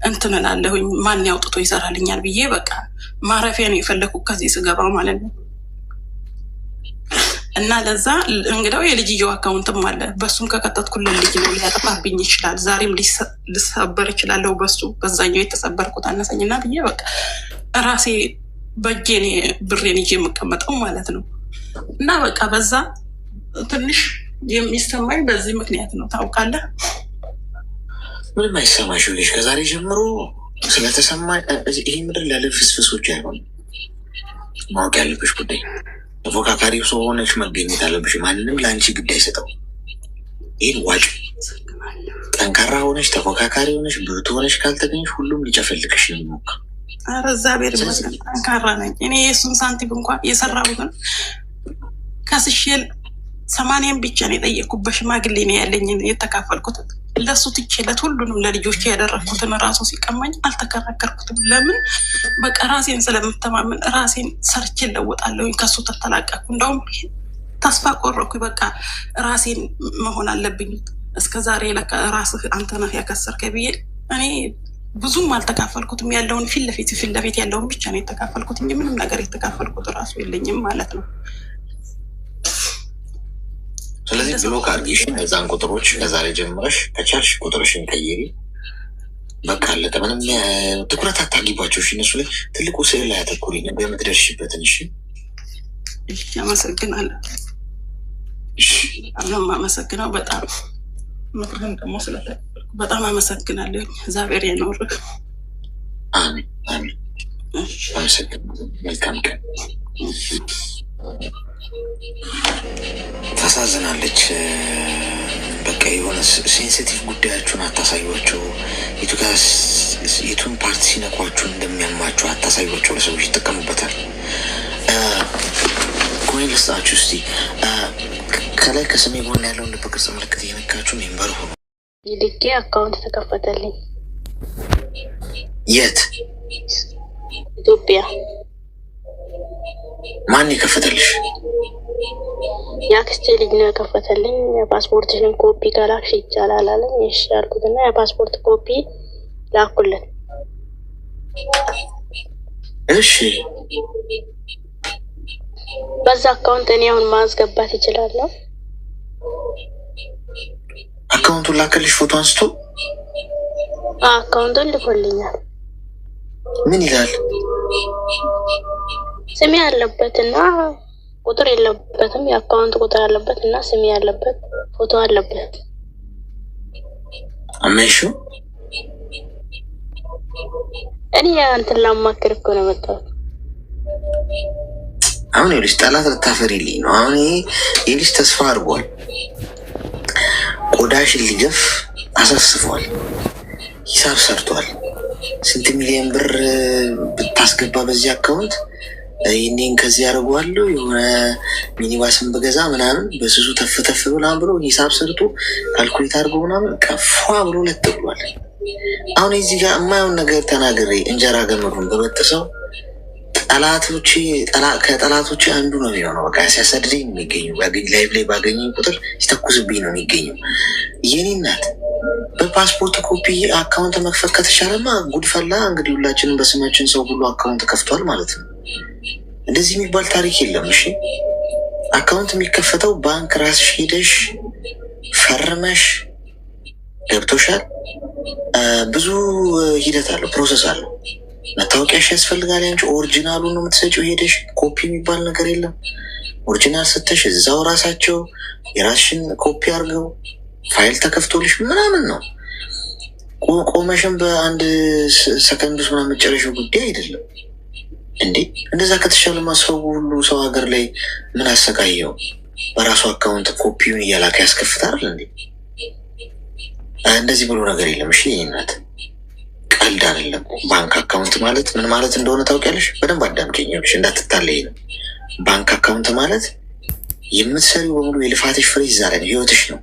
እንትን እላለሁኝ ማን ያውጥቶ ይሰራልኛል ብዬ በቃ ማረፊያ ነው የፈለኩ ከዚህ ስገባ ማለት ነው። እና ለዛ እንግዲው የልጅየው አካውንትም አለ። በሱም ከከተትኩልን ልጅ ነው ሊያጠፋብኝ ይችላል። ዛሬም ልሰበር ይችላለሁ በሱ በዛኛው የተሰበርኩት አነሰኝና ብዬ በቃ ራሴ በእጄ ብሬን ይዤ የምቀመጠው ማለት ነው። እና በቃ በዛ ትንሽ የሚሰማኝ በዚህ ምክንያት ነው ታውቃለህ። ምንም አይሰማሽ ልጅ ከዛሬ ጀምሮ ስለተሰማኝ ይህ ምድር ላለፍስፍሶች አይሆንም። ማወቅ ያለብሽ ጉዳይ ተፎካካሪ ሰው ሆነች መገኘት አለብሽ። ማንንም ለአንቺ ግድ አይሰጠው። ይህን ዋጭ። ጠንካራ ሆነች ተፎካካሪ ሆነች ብርቱ ሆነች ካልተገኘሽ ሁሉም ሊጨፈልቅሽ ነው የሚሞክር። ኧረ እግዚአብሔር ይመስገን ጠንካራ ነኝ እኔ። የእሱን ሳንቲም እንኳን የሰራሁትን ከስሼል 80 ብቻ ነው የጠየኩት። በሽማግሌ ነው ያለኝን የተካፈልኩት። ለሱ ትቼለት ሁሉንም ለልጆች ያደረግኩትን ራሱ ሲቀማኝ አልተከራከርኩትም። ለምን በቃ ራሴን ስለምተማመን ራሴን ሰርቼ ለወጣለሁኝ። ከሱ ተተላቀኩ። እንደውም ተስፋ ቆረኩ። በቃ ራሴን መሆን አለብኝ። እስከዛሬ ለካ ራስህ አንተ ነህ ያከሰርከኝ ብዬ እኔ ብዙም አልተካፈልኩትም። ያለውን ፊት ለፊት ያለውን ብቻ ነው የተካፈልኩት እንጂ ምንም ነገር የተካፈልኩት ራሱ የለኝም ማለት ነው። ስለዚህ ብሎክ አድርጊሽ እዛን ቁጥሮች ከዛሬ ጀምረሽ ከቻልሽ ቁጥርሽን ቀይሪ። በቃ አለቀ። ምንም ትኩረት አታርጊባቸው። እነሱ ላይ ትልቁ ስዕል ላይ አተኩሪ በምትደርሽበትን። እሺ አመሰግናለሁ። አመሰግነው በጣም ምክርን ደግሞ በጣም አመሰግናለሁ። እግዚአብሔር ያኖርህ። አሜን አሜን። አመሰግናለሁ። መልካም ቀን። ታሳዝናለች። በቃ የሆነ ሴንሲቲቭ ጉዳያችሁን አታሳዩቸው። የቱን ፓርቲ ሲነኳችሁ እንደሚያማችሁ አታሳዩቸው። ለሰዎች ይጠቀሙበታል። ኮይን ልስጣችሁ እስቲ። ከላይ ከስሜ ጎን ያለውን ልብ ቅርጽ ምልክት እየነካችሁ ሜምበር ሆኑ። ይልቄ አካውንት ተከፈተልኝ። የት? ኢትዮጵያ። ማን የከፈተልሽ? የአክስቴ ልጅ ነው የከፈተልኝ። የፓስፖርትሽን ኮፒ ከላክሽ ይቻላል አለኝ። እሺ አልኩትና የፓስፖርት ኮፒ ላኩለት። እሺ በዛ አካውንት እኔ አሁን ማስገባት ይችላለሁ? አካውንቱን ላከልሽ ፎቶ አንስቶ? አካውንቱን ልኮልኛል። ምን ይላል? ስሜ ያለበትና ቁጥር የለበትም። የአካውንት ቁጥር አለበት እና ስሜ ያለበት ፎቶ አለበት። አመሹ? እኔ አንተን ላማክር እኮ ነው የመጣሁት። አሁን ይኸውልሽ ጠላት ልታፈሪልኝ ነው። አሁን ይኸውልሽ ተስፋ አድርጓል። ቆዳሽን ሊገፍ አሳስፏል። ሂሳብ ሰርቷል። ስንት ሚሊዮን ብር ብታስገባ በዚህ አካውንት ይህኔን ከዚህ ያደርገዋለሁ የሆነ ሚኒባስን በገዛ ምናምን በስሱ ተፍተፍ ምናምን ብሎ ሂሳብ ሰርቶ ካልኩሌት አድርጎ ምናምን ቀፏ ብሎ ለጥ ብሏል። አሁን እዚህ ጋር የማየውን ነገር ተናግሬ እንጀራ ገመዱን በበጥሰው ከጠላቶቼ አንዱ ነው የሚሆነው። በቃ ሲያሳድደኝ ነው የሚገኘው። ላይቭ ላይ ባገኘኝ ቁጥር ሲተኩስብኝ ነው የሚገኘው። የኔ እናት በፓስፖርት ኮፒ አካውንት መክፈት ከተቻለማ ጉድፈላ። እንግዲህ ሁላችንም በስማችን ሰው ሁሉ አካውንት ከፍቷል ማለት ነው። እንደዚህ የሚባል ታሪክ የለም። እሺ አካውንት የሚከፈተው ባንክ ራስሽ ሄደሽ ፈርመሽ ገብቶሻል። ብዙ ሂደት አለው፣ ፕሮሰስ አለው። መታወቂያሽ ያስፈልጋል። ያንቺ ኦሪጂናሉ ነው የምትሰጪው። ሄደሽ ኮፒ የሚባል ነገር የለም። ኦሪጂናል ስተሽ እዛው ራሳቸው የራስሽን ኮፒ አድርገው ፋይል ተከፍቶልሽ ምናምን ነው። ቆመሽን በአንድ ሰከንድ ውስጥ ምናምን መጨረሻው ጉዳይ አይደለም እንዴ። እንደዛ ከተሻለማ ሰው ሁሉ ሰው ሀገር ላይ ምን አሰቃየው? በራሱ አካውንት ኮፒውን እያላከ ያስከፍታል እንዴ? እንደዚህ ብሎ ነገር የለም። እሺ ይህናት ቀልድ አይደለም። ባንክ አካውንት ማለት ምን ማለት እንደሆነ ታውቂያለሽ? በደንብ አዳምጪኝ እንዳትታለይ ነው። ባንክ አካውንት ማለት የምትሰሪው በሙሉ የልፋትሽ ፍሬ እዛ ላይ ህይወትሽ ነው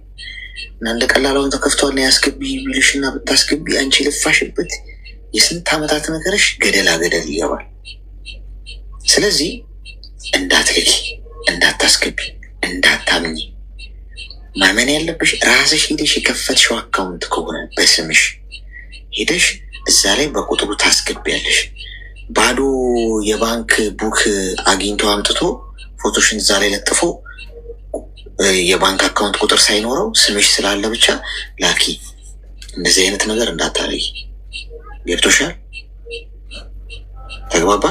እና እንደ ቀላላውን ተከፍቷል ና ያስገቢ ቢልሽ እና ብታስገቢ አንቺ የለፋሽበት የስንት ዓመታት ነገርሽ ገደላ ገደል ይገባል። ስለዚህ እንዳትልኪ፣ እንዳታስገቢ፣ እንዳታምኝ ማመን ያለብሽ ራስሽ ሄደሽ የከፈትሽው አካውንት ከሆነ በስምሽ ሄደሽ እዛ ላይ በቁጥሩ ታስገቢያለሽ። ባዶ የባንክ ቡክ አግኝቶ አምጥቶ ፎቶሽን እዛ ላይ ለጥፎ የባንክ አካውንት ቁጥር ሳይኖረው ስምሽ ስላለ ብቻ ላኪ። እንደዚህ አይነት ነገር እንዳታረጊ። ገብቶሻል? ተግባባ?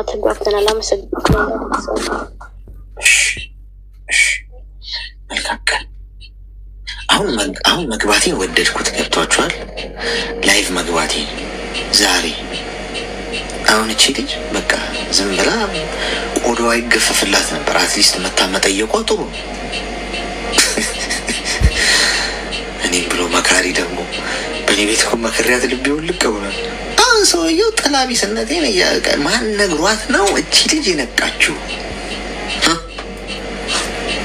ተግባብተናል። አመሰግናለሁ። መልካም ቀን። አሁን መግባቴን ወደድኩት። ገብቷችኋል? ላይቭ መግባቴን ዛሬ አሁን እቺ ልጅ በቃ ዝም ብላ ቆዳዋ ይገፈፍላት ነበር። አትሊስት መታ መጠየቋ ጥሩ ነው። እኔም ብሎ መካሪ ደግሞ በእኔ ቤት እኮ መከሪያት ልቤ ውልቅ ብሏል። አሁን ሰውየው ጠላቢስነቴን ማን ነግሯት ነው እቺ ልጅ የነቃችው?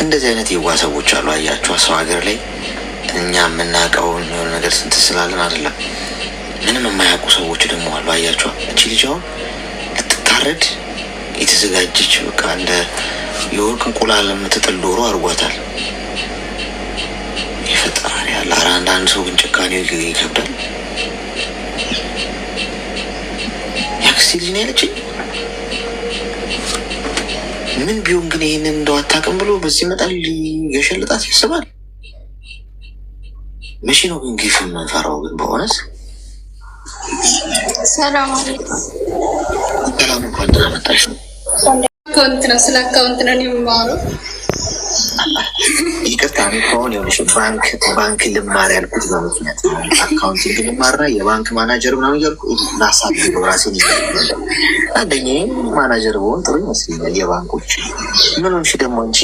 እንደዚህ አይነት የዋ ሰዎች አሉ። አያችኋ? ሰው ሀገር ላይ እኛ የምናውቀውን የሆነ ነገር ስንት ስላለን አይደለም፣ ምንም የማያውቁ ሰዎች ደግሞ አሉ። አያችኋ? እቺ ልጅ አሁን ልትታረድ የተዘጋጀች በቃ እንደ የወርቅ እንቁላል የምትጥል ዶሮ አድርጓታል። የፈጣሪ ያለ አንዳንድ ሰው ግን ጭካኔው ይከብዳል። ያክስቴ ልጅ ነው ያለችኝ። ምን ቢሆን ግን ይህንን እንደው አታውቅም ብሎ በዚህ መጣል ሊገሸልጣት ያስባል። መቼ ነው ግን ግፍ የምንፈራው? ግን በእውነት ሰላም አለይኩም። ሰላም፣ እንኳን ደህና መጣሽ። አካውንት ነው፣ ስለ አካውንት ነው የማወራው። ይቅርታ እኔ ከሆነ የሆነሽ ባንክ ልማር ያልኩት በምክንያት አካውንቲንግ ልማርና የባንክ ማናጀር ምናምን እያልኩ ላሳብ ራሴን አንደኛ ማናጀር በሆን ጥሩ ይመስለኛል። የባንኮች ምን ሆንሽ ደግሞ አንቺ?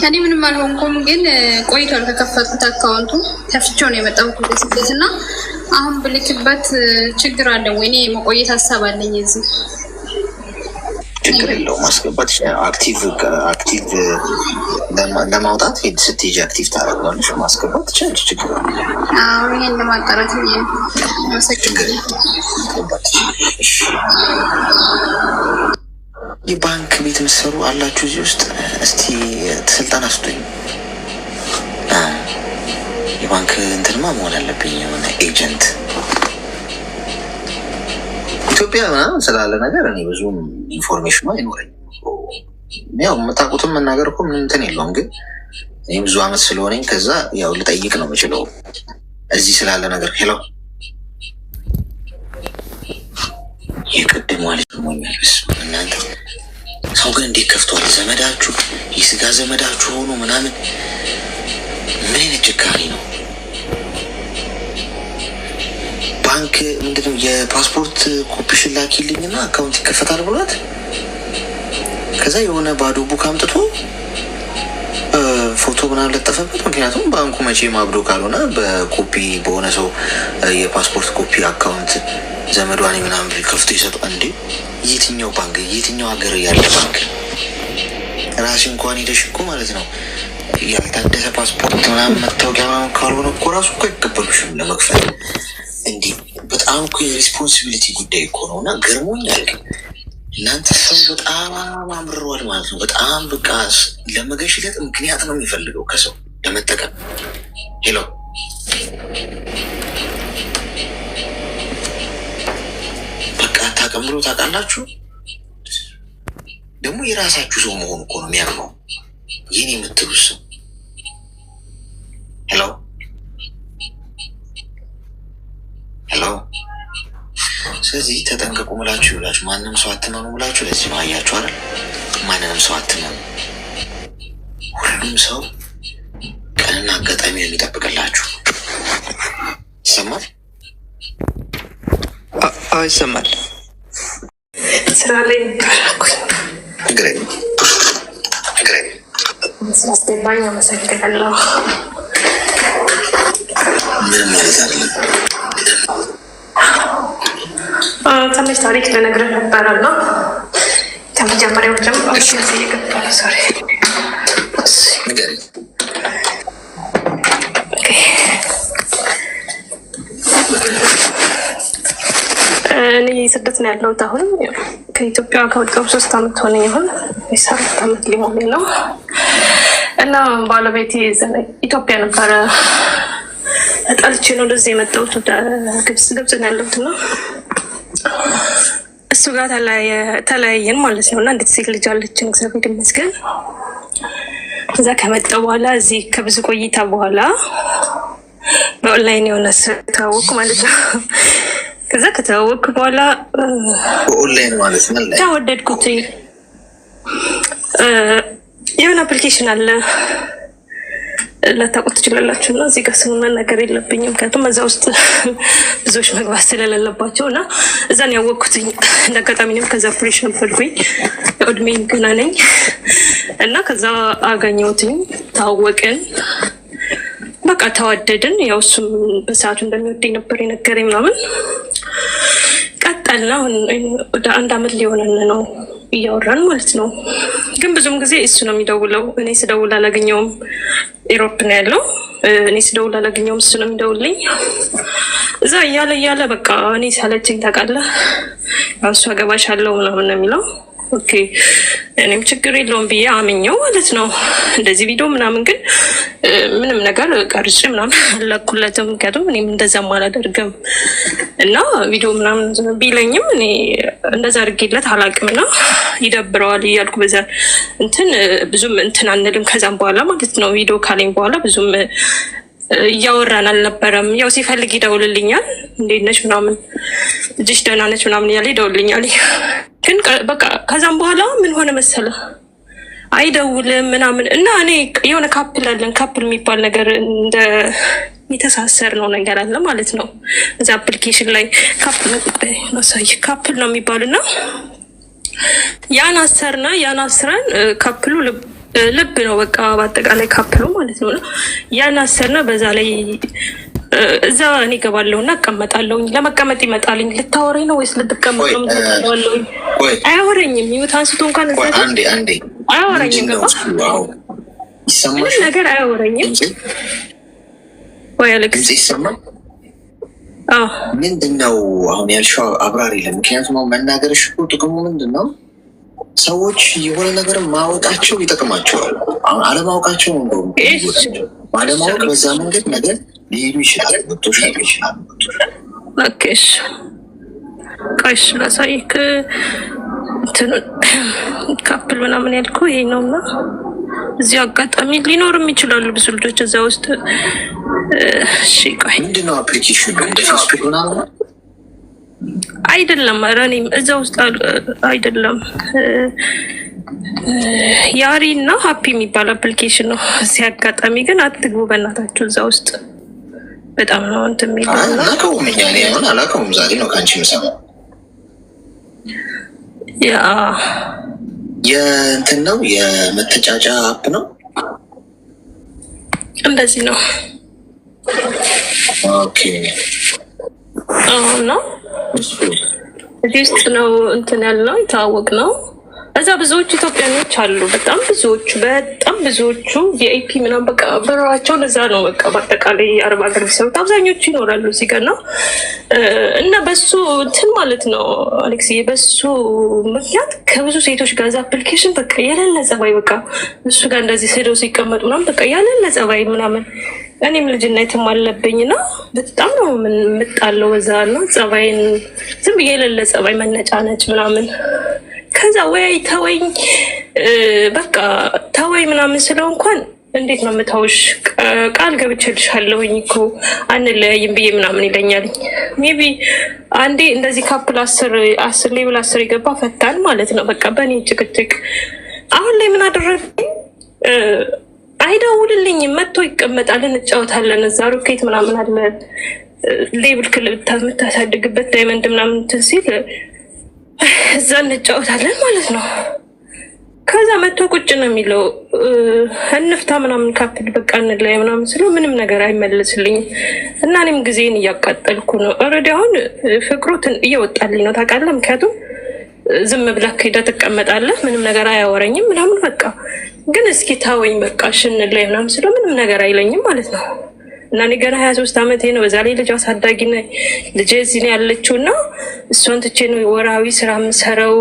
እኔ ምንም አልሆንኩም፣ ግን ቆይቷል ከከፈትኩት አካውንቱ ከፍቼው ነው የመጣሁት በስደት እና አሁን ብልክበት ችግር አለ ወይ? እኔ መቆየት ሀሳብ አለኝ እዚህ። ችግር የለውም ማስገባት አክቲቭ ለማውጣት ሄድ ስትሄጂ አክቲቭ ታደርገዋለሽ። ማስገባት ትችላለሽ። ችግር ይሄን ለማጣራት የባንክ ቤት ምሰሩ አላችሁ እዚህ ውስጥ እስቲ ስልጠና ስጡኝ። የባንክ እንትንማ መሆን አለብኝ የሆነ ኤጀንት ኢትዮጵያ ምናምን ስላለ ነገር እኔ ብዙም ኢንፎርሜሽኑ አይኖረኝም። ያው የምታውቁትም መናገር እኮ ምንም እንትን የለውም፣ ግን እኔ ብዙ አመት ስለሆነኝ ከዛ ያው ልጠይቅ ነው የምችለው እዚህ ስላለ ነገር። ሄሎ የቅድሟ ልጅ ሞኛል። በስመ አብ እናንተ ሰው ግን እንዴት ከፍቷል? ዘመዳችሁ የስጋ ዘመዳችሁ ሆኖ ምናምን ምን አይነት ጭካኔ ነው? ባንክ ምንድነው የፓስፖርት ኮፒሽን ላኪልኝና አካውንት ይከፈታል ብሏት ከዛ የሆነ ባዶ ቡክ አምጥቶ ፎቶ ምናምን ለጠፈበት። ምክንያቱም ባንኩ መቼም አብዶ ካልሆነ በኮፒ በሆነ ሰው የፓስፖርት ኮፒ አካውንት ዘመዷን ምናምን ከፍቶ ይሰጡ እንዴ? የትኛው ባንክ የትኛው ሀገር ያለ ባንክ? ራሴ እንኳን ሄደሽ እኮ ማለት ነው ያልታደሰ ፓስፖርት ምናምን መታወቂያ ምናምን ካልሆነ እኮ ራሱ እኮ አይቀበሉሽም ለመክፈል። እንዲህ በጣም እኮ የሪስፖንሲቢሊቲ ጉዳይ እኮ ነው። እና ገርሞኛል ግን እናንተ ሰው በጣም አምርሯል ማለት ነው። በጣም በቃ ለመገሽለጥ ምክንያት ነው የሚፈልገው ከሰው ለመጠቀም። ሄሎ በቃ አታውቅም ብሎ ታውቃላችሁ። ደግሞ የራሳችሁ ሰው መሆኑ እኮ ነው የሚያምነው ይህን የምትሉት ሰው። ሄሎ ሄሎ ስለዚህ ተጠንቀቁ ምላችሁ ይውላችሁ። ማንም ሰው አትመኑ ምላችሁ ለዚህ ነው። አያችሁ አይደል? ማንንም ሰው አትመኑ። ሁሉም ሰው ቀንና አጋጣሚ ነው የሚጠብቅላችሁ። ይሰማል? ይሰማል። ስራ ላይ ስላስገባኝ አመሰግናለሁ። ምንም ማለት አይደለም። ትንሽ ታሪክ ልነግርህ ነበረ እና ከመጀመሪያው ጀምሮ እየገባለ ሶሪ እኔ ስደት ነው ያለሁት። አሁን ከኢትዮጵያ ከወጣሁ 3 አመት ሆነኝ። አሁን 7 አመት ሊሆን ነው እና ባለቤቴ ኢትዮጵያ ነበረ። ጠልቼ ነው ወደዚህ የመጣሁት። ወደ ግብጽ ነው ያለሁት እና እሱ ጋር ተለያየን ማለት ነው። እና እንዴት ሴት ልጅ አለችን እግዚአብሔር ይመስገን። እዛ ከመጣሁ በኋላ እዚህ ከብዙ ቆይታ በኋላ በኦንላይን የሆነ ተዋወቅኩ ማለት ነው። ከዛ ከተዋወቅኩ በኋላ በኦንላይን ማለት ነው ተወደድኩት። የሆነ አፕሊኬሽን አለ ላታውቁት ትችላላችሁ እና እዚህ ጋር ስሙን መናገር የለብኝም ምክንያቱም እዛ ውስጥ ብዙዎች መግባት ስለሌለባቸው እና እዛን ያወቅኩትኝ እንደ አጋጣሚ ነው። ከዛ ኦፕሬሽን ፈልጉኝ እድሜን ገና ነኝ እና ከዛ አገኘሁትኝ፣ ታወቅን፣ በቃ ተዋደድን። ያው እሱም በሰዓቱ እንደሚወደኝ ነበር የነገረኝ ምናምን። ቀጠልና ወደ 1 አመት ሊሆነን ነው እያወራን ማለት ነው። ግን ብዙም ጊዜ እሱ ነው የሚደውለው። እኔ ስደውል አላገኘውም። ኢሮፕ ነው ያለው። እኔ ስደውል አላገኘውም፣ እሱ ነው የሚደውልኝ። እዛ እያለ በቃ እኔ ሳለችኝ ታውቃለህ፣ እሱ አገባሻለሁ ምናምን ነው የሚለው። ኦኬ እኔም ችግር የለውም ብዬ አምኜው ማለት ነው። እንደዚህ ቪዲዮ ምናምን ግን ምንም ነገር ቀርጬ ምናምን አላኩለትም፣ ምክንያቱም እኔም እንደዛም አላደርግም እና ቪዲዮ ምናምን ቢለኝም እኔ እንደዛ አድርጌለት አላውቅም እና ይደብረዋል እያልኩ በዛ ብዙም አንልም። ከዛም በኋላ ማለት ነው ቪዲዮ ካለኝ በኋላ ብዙም እያወራን አልነበረም። ያው ሲፈልግ ይደውልልኛል፣ እንዴት ነች ምናምን፣ እጅሽ ደህና ነች ምናምን እያለ ይደውልልኛል። ግን በቃ ከዛም በኋላ ምን ሆነ መሰለ አይደውልም ምናምን እና እኔ የሆነ ካፕል አለን፣ ካፕል የሚባል ነገር እንደ የተሳሰር ነው ነገር አለ ማለት ነው። እዛ አፕሊኬሽን ላይ ካፕል ነው የሚባልና ያን አስረን ካፕሉ ልብ ነው በቃ በአጠቃላይ ካፕሉ ማለት ነው። ያን አሰርና በዛ ላይ እዛ እኔ ገባለሁ እና እቀመጣለሁ። ለመቀመጥ ይመጣልኝ። ልታወራኝ ነው ወይስ ልትቀመጥ ነው? ምትለዋለሁ። አያወራኝም። ይወት አንስቶ እንኳን እዛ አያወራኝም። ገባ ምንም ነገር አያወራኝም። ወይ አለክስ ይሰማል። ምንድን ነው አሁን ያልሽው? አብራሪ። ለምክንያቱም መናገርሽ ጥቅሙ ምንድን ነው? ሰዎች የሆነ ነገር ማወቃቸው ይጠቅማቸዋል። አሁን አለማወቃቸው ነው ባለማወቅ በዛ መንገድ ነገር ሊሄዱ ይችላል። ወጥቶሻል ይችላል ኦኬሽ ቆይሽ ላሳይክ እንትን ካፕል ምናምን ያልኩ ይሄ ነውና እዚህ አጋጣሚ ሊኖርም ይችላሉ ብዙ ልጆች እዛ ውስጥ። እሺ ቆይ ምንድነው አፕሊኬሽኑ? እንደ ፌስቡክ ምናምን አይደለም። ኧረ እኔም እዛ ውስጥ አይደለም። ያሪ እና ሀፒ የሚባል አፕሊኬሽን ነው። እዚህ አጋጣሚ ግን አትግቡ በእናታችሁ እዛ ውስጥ በጣም ነው እንትን የሚለው አላውቀውም። እኛ ላይ አሁን አላውቀውም። ዛሬ ነው ከአንቺ የምሰማው። ያ የእንትን ነው የመተጫጫ አፕ ነው እንደዚህ ነው። ኦኬ ነው እዚህ ውስጥ ነው እንትን ያለው የተዋወቅ ነው። እዛ ብዙዎቹ ኢትዮጵያኖች አሉ። በጣም ብዙዎቹ ቪአይፒ ምናምን በቃ በራቸውን እዛ ነው በቃ በአጠቃላይ የአረብ ሀገር ቢሰሩት አብዛኞቹ ይኖራሉ እዚህ ጋር ነው። እና በሱ እንትን ማለት ነው አሌክስ፣ በሱ ምክንያት ከብዙ ሴቶች ጋር እዛ አፕሊኬሽን በቃ የሌለ ጸባይ በቃ እሱ ጋር እንደዚህ ሄደው ሲቀመጡ ምናምን በቃ የሌለ ጸባይ ምናምን እኔም ልጅነትም አለብኝ እና በጣም ነው የምጣለው በዛ ነው ጸባይን ዝም የሌለ ጸባይ መነጫነጭ ምናምን። ከዛ ወይ ተወኝ በቃ ተወኝ ምናምን ስለው እንኳን እንዴት ነው የምታውሽ ቃል ገብቼልሻለሁኝ እኮ አንለያይም ብዬ ምናምን ይለኛል። ሜቢ አንዴ እንደዚህ ካፕል 10 ሌብል 10 የገባ ፈታን ማለት ነው በቃ በእኔ ጭቅጭቅ። አሁን ላይ ምን አደረግኝ? አይደውልልኝም፣ መጥቶ ይቀመጣል፣ እንጫወታለን። እዛ ሮኬት ምናምን አለ ሌብል ክልል የምታሳድግበት ዳይመንድ ምናምን እንትን ሲል እዛ እንጫወታለን ማለት ነው። ከዛ መጥቶ ቁጭ ነው የሚለው እንፍታ ምናምን ካፕል በቃ እንለያ ምናምን ስለው ምንም ነገር አይመልስልኝም እና እኔም ጊዜን እያቃጠልኩ ነው። ኦልሬዲ አሁን ፍቅሩትን እየወጣልኝ ነው ታውቃለህ። ምክንያቱም ዝም ብለህ ሄደህ ትቀመጣለህ፣ ምንም ነገር አያወረኝም ምናምን በቃ ግን እስኪ ታወኝ በቃ እንለያ ምናምን ስለው ምንም ነገር አይለኝም ማለት ነው። እና እኔ ገና 23 ዓመቴ ነው። በዛ ላይ ልጅ አሳዳጊ ነኝ። ልጄ እዚህ ነው ያለችው እና እሷን ትቼ ነው ወራዊ ስራ የምሰራው።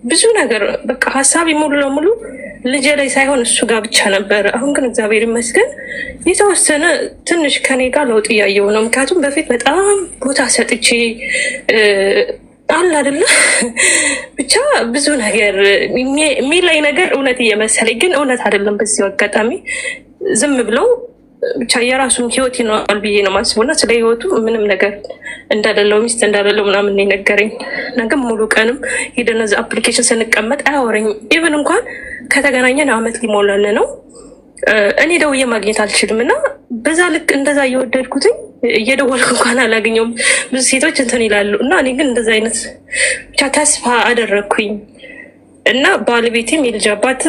ብዙ ነገር በቃ ሀሳቢ ሙሉ ለሙሉ ልጄ ላይ ሳይሆን እሱ ጋር ብቻ ነበር። አሁን ግን እግዚአብሔር ይመስገን የተወሰነ ትንሽ ከኔ ጋር ለውጥ እያየው ነው። ምክንያቱም በፊት በጣም ቦታ ሰጥቼ አለ አይደለ ብቻ ብዙ ነገር የሚላይ ነገር እውነት እየመሰለኝ ግን እውነት አይደለም። በዚህ አጋጣሚ ዝም ብለው ብቻ የራሱን ህይወት ይኖራል ብዬ ነው ማስበው እና ስለ ህይወቱ ምንም ነገር እንዳደለው ሚስት እንዳደለው ምናምን የነገረኝ ነገር ሙሉ ቀንም ሄደን እዛ አፕሊኬሽን ስንቀመጥ አያወረኝም። ኢቨን እንኳን ከተገናኘን አመት ሊሞላን ነው። እኔ ደውዬ ማግኘት አልችልም እና በዛ ልክ እንደዛ እየወደድኩትኝ እየደወልኩ እንኳን አላገኘውም። ብዙ ሴቶች እንትን ይላሉ እና እኔ ግን እንደዛ አይነት ብቻ ተስፋ አደረግኩኝ እና ባለቤቴም የልጅ አባት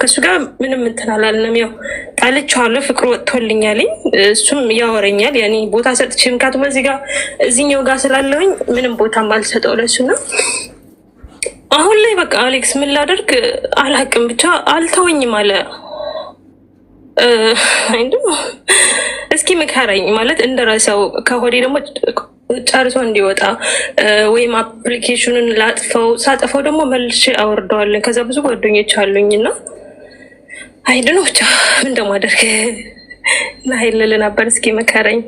ከእሱ ጋር ምንም እንትን አላልንም። ያው ጣልቼዋለሁ፣ ፍቅሩ ወጥቶልኛልኝ። እሱም ያወረኛል ያኔ ቦታ ሰጥቼ ምክንያቱም እዚህ ጋር እዚህኛው ጋር ስላለሁኝ ምንም ቦታም አልሰጠው ለሱ ነው። አሁን ላይ በቃ አሌክስ ምን ላደርግ አላቅም፣ ብቻ አልተወኝም አለ። እስኪ ምከረኝ ማለት እንደረሰው ከሆዴ ደግሞ ጨርሶ እንዲወጣ ወይም አፕሊኬሽኑን ላጥፈው፣ ሳጠፈው ደግሞ መልሼ አወርደዋለን። ከዛ ብዙ ጓደኞች አሉኝ እና አይድኖ ብቻ እንደማደርግ እና ሀይልል ነበር። እስኪ ምከረኝ።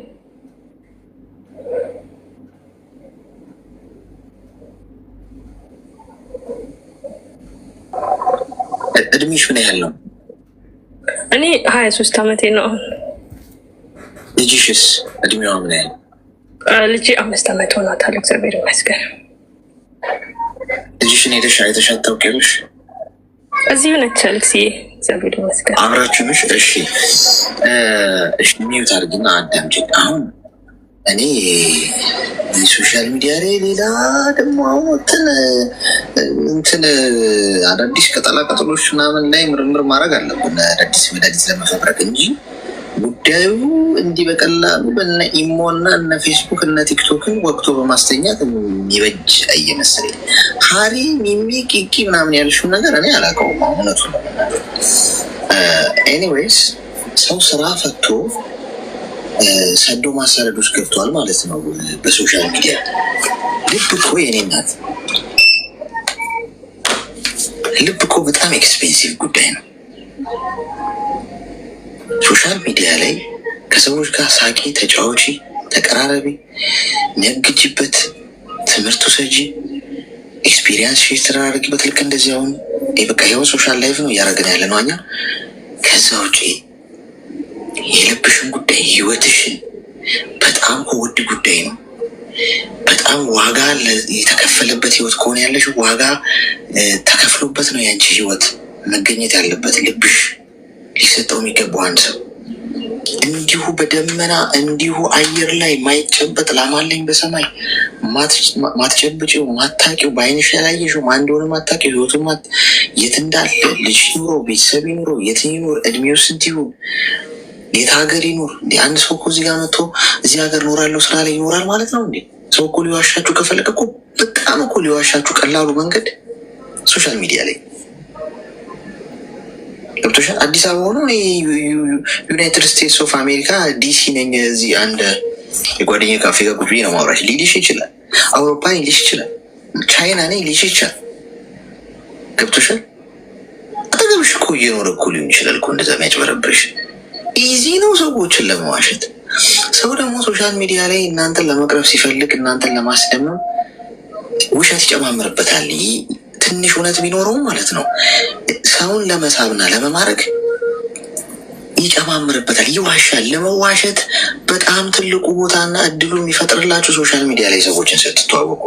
እድሜሽ ምን ያህል ነው? እኔ 23 ዓመቴ ነው። ልጅሽስ እድሜዋ ምን ያህል? ልጅ 5 ዓመት ሆኗታል። እግዚአብሔር ይመስገን። ልጅሽን ሄደሽ አይተሻት ታውቂያለሽ? እዚሁ ነች አሌክስዬ፣ እግዚአብሔር ይመስገን። አብራችሁ ነሽ? እሺ ሚዩት አድርግና አዳምጪኝ። አሁን እኔ ሶሻል ሚዲያ ላይ ሌላ ደግሞ አሁን እንትን አዳዲስ ቀጠላ ቀጠሎች ምናምን ላይ ምርምር ማድረግ አለብን አዳዲስ መድኃኒት ለመፈብረክ እንጂ ጉዳዩ እንዲህ በቀላሉ በነ ኢሞ እና እነ ፌስቡክ እነ ቲክቶክን ወቅቶ በማስተኛት የሚበጅ እየመሰለኝ። ሀሪ ሚሚ ቂቂ ምናምን ያልሽው ነገር እኔ አላውቀውም እውነቱ ነው። ኤኒዌይስ ሰው ስራ ፈቶ ሰዶ ማሰረድ ውስጥ ገብቷል ማለት ነው በሶሻል ሚዲያ። ልብ እኮ የኔ እናት ልብ እኮ በጣም ኤክስፔንሲቭ ጉዳይ ነው። ሶሻል ሚዲያ ላይ ከሰዎች ጋር ሳቂ፣ ተጫዋቺ፣ ተቀራረቢ፣ ነግጅበት፣ ትምህርት ውሰጂ፣ ኤክስፒሪየንስ ሼር ተደራረጊበት። ልክ እንደዚህ አሁን በቃ ይኸው ሶሻል ላይፍ ነው እያደረግን ያለ ነው እኛ። ከዛ ውጪ የልብሽን ጉዳይ ህይወትሽን በጣም ውድ ጉዳይ ነው። በጣም ዋጋ የተከፈለበት ህይወት ከሆነ ያለሽ ዋጋ ተከፍሎበት ነው ያንቺ ህይወት መገኘት ያለበት። ልብሽ ሊሰጠው የሚገባው አንድ ሰው እንዲሁ በደመና እንዲሁ አየር ላይ ማይጨበጥ ላማለኝ በሰማይ ማትጨብጭው ማታቂው በአይንሽ ያላየሽው ማን እንደሆነ ማታቂው ህይወቱን የት እንዳለ ልጅ ኑሮ ቤተሰብ ኑሮ የት ይኑር እድሜው ስንት ይሁን የት ሀገር ይኑር እንዴ? አንድ ሰው እኮ እዚህ ጋር መጥቶ እዚህ ሀገር ኖራለሁ ስራ ላይ ይኖራል ማለት ነው እንዴ? ሰው እኮ ሊዋሻችሁ ከፈለገ እኮ በጣም እኮ ሊዋሻችሁ ቀላሉ መንገድ ሶሻል ሚዲያ ላይ ገብቶሻል። አዲስ አበባ ሆኖ ዩናይትድ ስቴትስ ኦፍ አሜሪካ ዲሲ ነኝ እዚህ አንድ የጓደኛ ካፌ ጋር ቁጭ ብዬ ነው ማውራሽ ሊልሽ ይችላል። አውሮፓ ሊልሽ ይችላል። ቻይና ነኝ ሊልሽ ይችላል። ገብቶሻል። አጠገብሽ እኮ እየኖረ እኮ ሊሆን ይችላል እኮ እንደዛ የሚያጭበረብርሽ። ኢዚ ነው ሰዎችን ለመዋሸት። ሰው ደግሞ ሶሻል ሚዲያ ላይ እናንተን ለመቅረብ ሲፈልግ እናንተን ለማስደመም ውሸት ይጨማምርበታል። ትንሽ እውነት ቢኖረውም ማለት ነው ሰውን ለመሳብና ለመማረክ ይጨማምርበታል፣ ይዋሻል። ለመዋሸት በጣም ትልቁ ቦታና እድሉ የሚፈጥርላችሁ ሶሻል ሚዲያ ላይ ሰዎችን ስትተዋወቁ።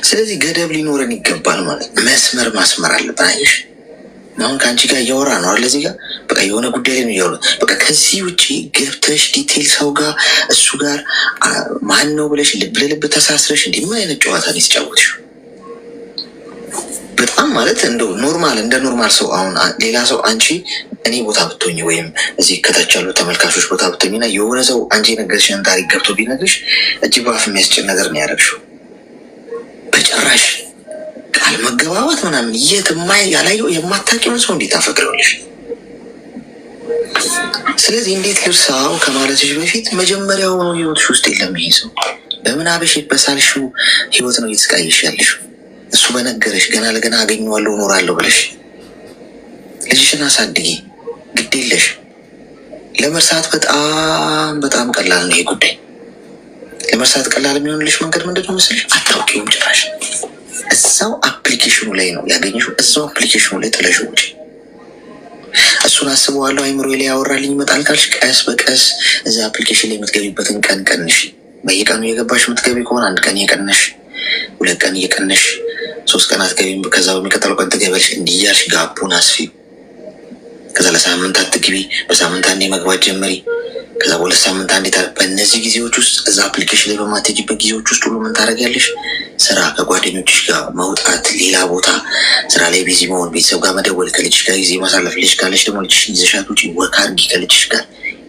ስለዚህ ገደብ ሊኖረን ይገባል ማለት ነው። መስመር ማስመር አለብን። አየሽ አሁን ከአንቺ ጋር እያወራ ነው አለ እዚህ ጋር በቃ የሆነ ጉዳይ ላይ ነው እያወራ በቃ ከዚህ ውጭ ገብተሽ ዲቴል ሰው ጋር እሱ ጋር ማን ነው ብለሽ ልብ ለልብ ተሳስረሽ እንዲህ ምን አይነት ጨዋታ ነው የተጫወትሽው? በጣም ማለት እንደው ኖርማል እንደ ኖርማል ሰው አሁን ሌላ ሰው አንቺ እኔ ቦታ ብትሆኝ ወይም እዚህ ከታች ያሉ ተመልካቾች ቦታ ብትሆኝና የሆነ ሰው አንቺ የነገርሽን ታሪክ ገብቶ ቢነግርሽ እጅግ በአፍ የሚያስጭን ነገር ነው ያደረግሽው። በጭራሽ ቃል መገባባት ምናምን የት ያላየው የማታውቂውን ሰው እንዴት አፈቅረውልሽ? ስለዚህ እንዴት ልርሳው ከማለትሽ በፊት መጀመሪያው ነው ህይወትሽ ውስጥ የለም ይሄ ሰው በምናብሽ በሳልሽው ህይወት ነው እየተስቃየሽ ያለሽው። እሱ በነገረሽ ገና ለገና አገኘዋለሁ እኖራለሁ ብለሽ ልጅሽን አሳድጊ፣ ግድ የለሽ። ለመርሳት በጣም በጣም ቀላል ነው ይሄ ጉዳይ። ለመርሳት ቀላል የሚሆንልሽ መንገድ ምንድን ነው መሰለሽ? አታውቂውም ጭራሽ። እዛው አፕሊኬሽኑ ላይ ነው ያገኘሽው፣ እዛው አፕሊኬሽኑ ላይ ጥለሽው ውጪ። እሱን አስበዋለሁ አይምሮ ላይ ያወራልኝ ይመጣል ካልሽ ቀስ በቀስ እዛ አፕሊኬሽን ላይ የምትገቢበትን ቀን ቀንሽ። በየቀኑ የገባሽ የምትገቢ ከሆነ አንድ ቀን እየቀነሽ፣ 2 ቀን እየቀነሽ፣ 3 ቀን አትገቢም። ከዛ በሚቀጥለው ቀን ትገቢያለሽ። እንዲህ እያልሽ ጋፑን አስፊ። ከዛ ለሳምንት አትግቢ፣ በሳምንት አንዴ መግባት ጀመሪ። ከዛ በ2 ሳምንት አንዴ። በእነዚህ ጊዜዎች ውስጥ እዛ አፕሊኬሽን ላይ በማትሄጂበት ጊዜዎች ውስጥ ሁሉ ምን ታደርጊያለሽ? ስራ፣ ከጓደኞችሽ ጋር መውጣት፣ ሌላ ቦታ ስራ ላይ ቢዚ መሆን፣ ቤተሰብ ጋር መደወል፣ ከልጅሽ ጋር ጊዜ ማሳለፍ። ልጅ ካለሽ ደግሞ ልጅሽ ይዘሻት ውጪ፣ ወክ አድርጊ፣ ከልጅሽ ጋር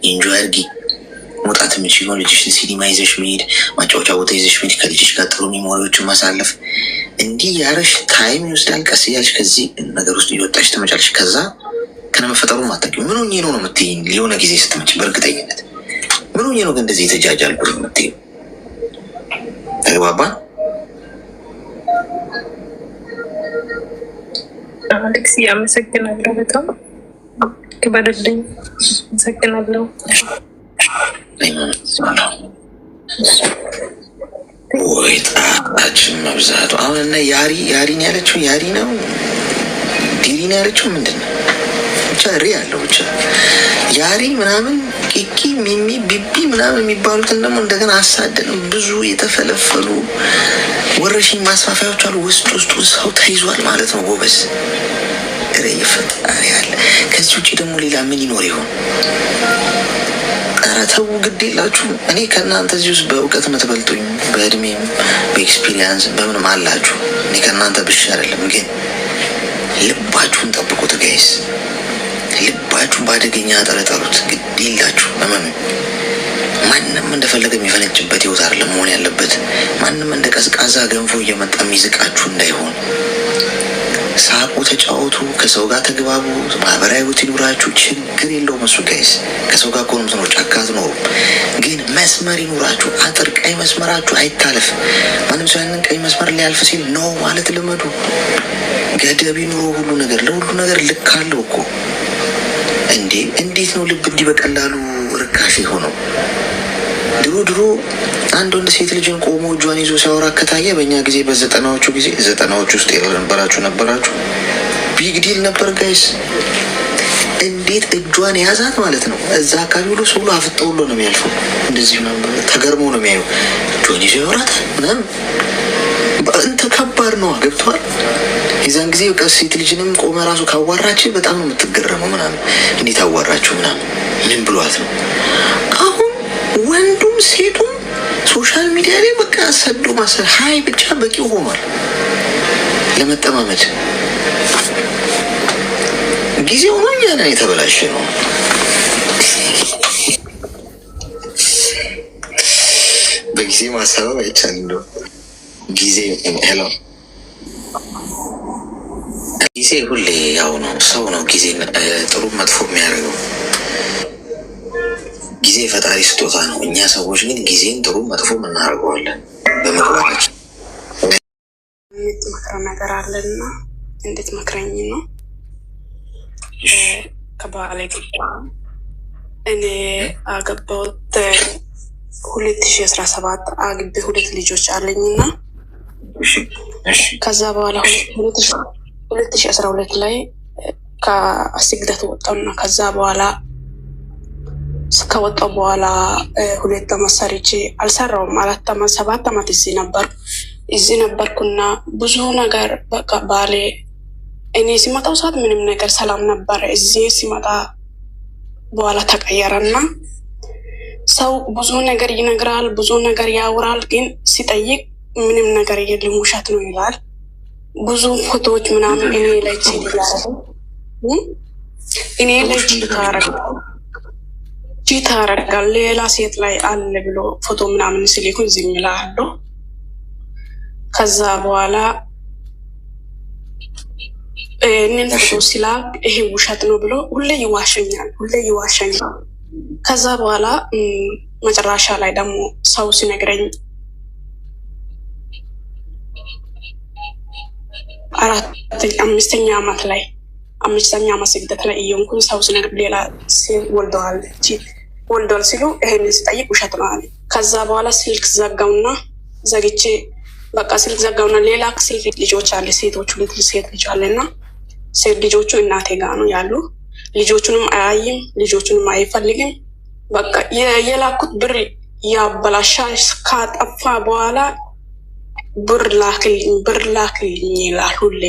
ኢንጆይ አድርጊ። መውጣት የምችለው ልጅሽን ሲኒማ ይዘሽ መሄድ፣ ማጫወቻ ቦታ ይዘሽ መሄድ፣ ከልጅሽ ጋር ጥሩ ሜሞሪዎችን ማሳለፍ። እንዲህ ያረሽ ታይም ይወስዳል። ቀስ እያልሽ ከዚህ ነገር ውስጥ እየወጣሽ ትመጫለሽ። ከዛ ከነመፈጠሩ ማታውቂው ምን ሆኜ ነው የምትይኝ? ሊሆነ ጊዜ ስትመጪ በእርግጠኝነት ምን ሆኜ ነው ግን እንደዚህ የተጃጃልኩት የምትይኝ? ተግባባን? አሌክስ አመሰግናለሁ። በጣም ክበደልኝ። አመሰግናለሁ። ወይ ጣችን መብዛቱ። አሁን እና ያሪን ያለችው ያሪ ነው ዲሪ ነው ያለችው ምንድን ነው ብቻ ሪ ያለው ብቻ ያሪ ምናምን ቂቂ ሚሚ ቢቢ ምናምን የሚባሉትን ደግሞ እንደገና አሳደን ብዙ የተፈለፈሉ ወረሽኝ ማስፋፊያዎች አሉ። ውስጡ ሰው ተይዟል ማለት ነው። ጎበዝ ረ ይፈጣሪ ያለ። ከዚህ ውጭ ደግሞ ሌላ ምን ይኖር ይሆን? ኧረ ተው ግድ የላችሁ። እኔ ከእናንተ እዚህ ውስጥ በእውቀት የምትበልጡኝ በእድሜም በኤክስፒሪየንስ በምንም አላችሁ። እኔ ከእናንተ ብሻ አይደለም፣ ግን ልባችሁን ጠብቁት ጋይስ። ልባችሁን በአደገኛ ጠረጠሩት። ግድ የላችሁ እመኑ። ማንም እንደፈለገ የሚፈነጭበት ህይወት አይደለም መሆን ያለበት። ማንም እንደ ቀዝቃዛ ገንፎ እየመጣ የሚዝቃችሁ እንዳይሆን። ሳቁ፣ ተጫወቱ፣ ከሰው ጋር ተግባቡ፣ ማህበራዊ ህይወት ይኑራችሁ። ችግር የለውም እሱ ጋይስ። ከሰው ጋር ኮኖም ትኖር ጫካ አትኖሩም፣ ግን መስመር ይኑራችሁ። አጥር ቀይ መስመራችሁ አይታለፍ። ማንም ሰው ያንን ቀይ መስመር ሊያልፍ ሲል ኖ ማለት ልመዱ። ገደብ ይኑረው ሁሉ ነገር። ለሁሉ ነገር ልክ አለው እኮ እንዴ! እንዴት ነው ልብ እንዲህ በቀላሉ ርካሽ የሆነው? ድሮ አንድ ወንድ ሴት ልጅን ቆሞ እጇን ይዞ ሲያወራ ከታየ በእኛ ጊዜ በ90ዎቹ ጊዜ 90ዎቹ ውስጥ ነበራችሁ ቢግ ዲል ነበር ጋይስ። እንዴት እጇን ያዛት ማለት ነው። እዛ አካባቢ ሁሉ ሰው አፍጠው ሁሉ ነው የሚያልፈው። እንደዚህ ተገርሞ ነው የሚያዩ። እጇን ይዞ ያወራታል ምናምን እንትን ከባድ ነው። ገብተዋል። የዛን ጊዜ ሴት ልጅንም ቆመ ራሱ ካዋራች በጣም ነው የምትገረመው። ምናምን እንዴት አዋራችሁ ምናምን ምን ብሏት ነው? አሁን ወንዱም ሴቱም ሶሻል ሚዲያ ላይ በቃ ሰዶ ማሰር ሀይ ብቻ በቂ ሆኗል ለመጠማመድ። ጊዜው ነው እያለ የተበላሸ ነው። በጊዜ ማሳበብ አይቻልም። እንደው ጊዜ ጊዜ ሁሌ ያው ነው። ሰው ነው ጊዜ ጥሩ መጥፎ የሚያደርገው። ጊዜ ፈጣሪ ስጦታ ነው። እኛ ሰዎች ግን ጊዜን ጥሩ መጥፎ እናደርገዋለን በምግባራችን። የምትመክረው ነገር አለና እንዴት መክረኝ ነው? ከባሌ እኔ አገባሁት 2017 አግቢ 2 ልጆች አለኝና ከዛ በኋላ 2012 ላይ ከስግደት ወጣውና ከዛ በኋላ ከወጣው በኋላ 2 ዓመት ሰርቼ አልሰራውም። 4 ዓመት 7 ዓመት እዚህ ነበርኩና ብዙ ነገር በቃ ባሌ እኔ ሲመጣው ሰዓት ምንም ነገር ሰላም ነበረ። እዚህ ሲመጣ በኋላ ተቀየረና ሰው ብዙ ነገር ይነግራል፣ ብዙ ነገር ያወራል። ግን ሲጠይቅ ምንም ነገር የለም ውሸት ነው ይላል። ብዙ ፎቶዎች ምናምን እኔ ላይ ቺት ያደርጋል ሌላ ሴት ላይ አለ ብሎ ፎቶ ምናምን ሲልኩኝ ዝም እላለሁ። ከዛ በኋላ እኔን ፎቶ ሲላክ ይሄ ውሸት ነው ብሎ ሁሌ ይዋሸኛል። ከዛ በኋላ መጨረሻ ላይ ደግሞ ሰው ሲነግረኝ 5ኛ ዓመት ላይ 5ኛ ዓመት ስግደት ላይ እየሆንኩኝ ሰው ሲነግር ሌላ ሴት ወልደዋል ሲሉ ይሄን ስጠይቅ ውሸት ነው አለ። ከዛ በኋላ ስልክ ዘጋውና ዘግቼ በቃ ስልክ ዘጋውና ሌላ ስልክ ልጆች አለ ሴቶቹ ሴት ልጅ አለና ሴት ልጆቹ እናቴ ጋር ነው ያሉ። ልጆቹንም አያይም፣ ልጆቹንም አይፈልግም። በቃ የላኩት ብር ያበላሻል። ካጠፋ በኋላ ብር ላክልኝ ይላል ሁሌ።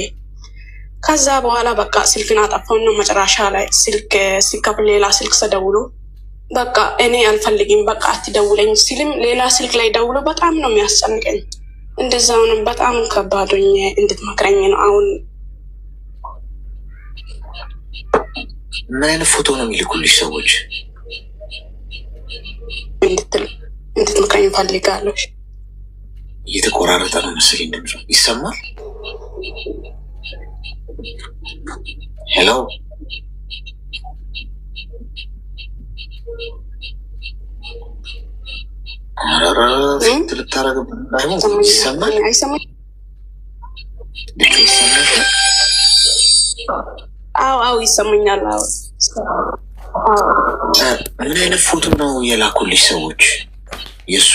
ከዛ በኋላ በቃ ስልክን አጠፋውና መጨረሻ ላይ ስልክ ሲከፍል ሌላ ስልክ ሰደውሎ በቃ እኔ አልፈልግም በቃ አትደውለኝ ሲልም ሌላ ስልክ ላይ ደውሎ በጣም ነው የሚያስጨንቀኝ። እንደዛውንም በጣም ከባዶኝ እንድትመክረኝ ነው አሁን። ምን አይነት ፎቶ ነው የሚልኩልሽ ሰዎች? እንድትመክረኝ ፈልጋለሁ። እየተቆራረጠ ነው መሰለኝ ድምፁ። ይሰማል? ሄሎ ልታረግበት ይሰማል? አዎ ይሰማኛል። ምን አይነት ፎቶ ነው የላኩልሽ ሰዎች? የሱ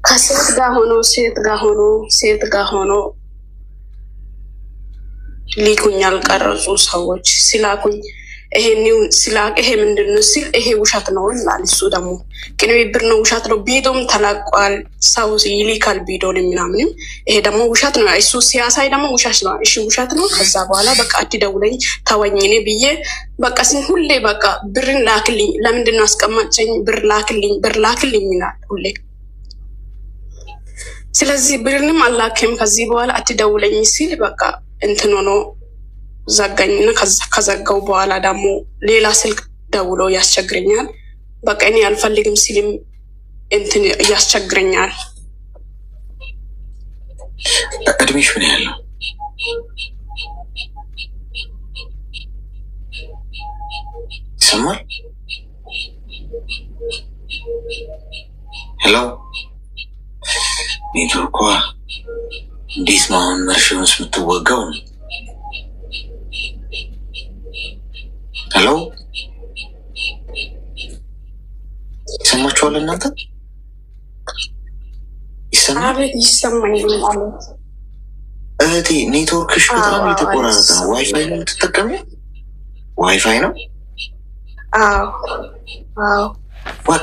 ከሴት ጋር ሆኖ ሊኩኝ ያልቀረጹ ሰዎች ሲላኩኝ ይሄ ምንድን ነው ሲል ይሄ ውሸት ነው ይላል። እሱ ደግሞ ቅንብር ነው ውሸት ነው። ቪዲዮም ተለቋል። ሰው ይልካል ቪዲዮን ምናምንም። ይሄ ደግሞ ውሸት ነው። እሱ ሲያሳይ ደግሞ ውሸት ነው። እሺ ውሸት ነው። ከዛ በኋላ በቃ አትደውለኝ ተወኝ እኔ ብዬ በቃ ሁሌ በቃ ብርን ላክልኝ፣ ለምንድን ነው አስቀማጨኝ? ብር ላክልኝ ይላል ሁሌ። ስለዚህ ብርንም አላክም ከዚህ በኋላ አትደውለኝ ሲል በቃ እንትን ሆኖ ዘጋኝና ከዘጋው በኋላ ደግሞ ሌላ ስልክ ደውሎ ያስቸግረኛል። በቃ እኔ አልፈልግም ሲልም እንትን ያስቸግረኛል። እድሜሽ ምን ያህል ነው? ይሰማል? ሄሎ ኔትወርኳ እንዴት ነው አሁን መርፌውንስ የምትወጋው? ሄሎ ይሰማችኋል እናንተ? ይሰማኛል ማለት እህቴ ኔትወርክሽ በጣም የተቆራረጠ ነው። ዋይፋይ ነው የምትጠቀሚው? ዋይፋይ ነው?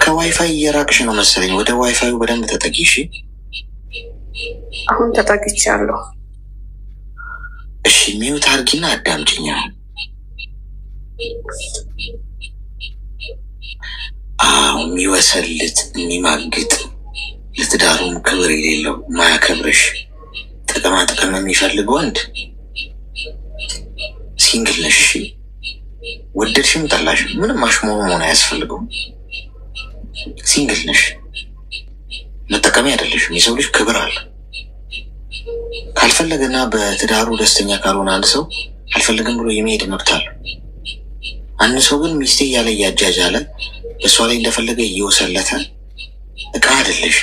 ከዋይፋይ እየራቅሽ ነው መሰለኝ። ወደ ዋይፋዩ በደንብ ተጠጊ። እሺ አሁን ተጠግቻለሁ። እሺ ሚውት አድርጊና አዳምጪኝ። የሚወሰልት የሚማግጥ ለትዳሩም ክብር የሌለው ማያከብርሽ ጥቅማ ጥቅም የሚፈልግ ወንድ ሲንግል ነሽ። ወደድሽም ጠላሽ ምንም አሽሞንሞን አያስፈልገውም። ሲንግል ነሽ፣ መጠቀሚያ አይደለሽም። የሰው ልጅ ክብር አለ። ካልፈለገና በትዳሩ ደስተኛ ካልሆነ አንድ ሰው አልፈልግም ብሎ የመሄድ መብት አለ። አንድ ሰው ግን ሚስቴ እያለ እያጃጃለ በእሷ ላይ እንደፈለገ እየወሰለተ እቃ አይደለሽ።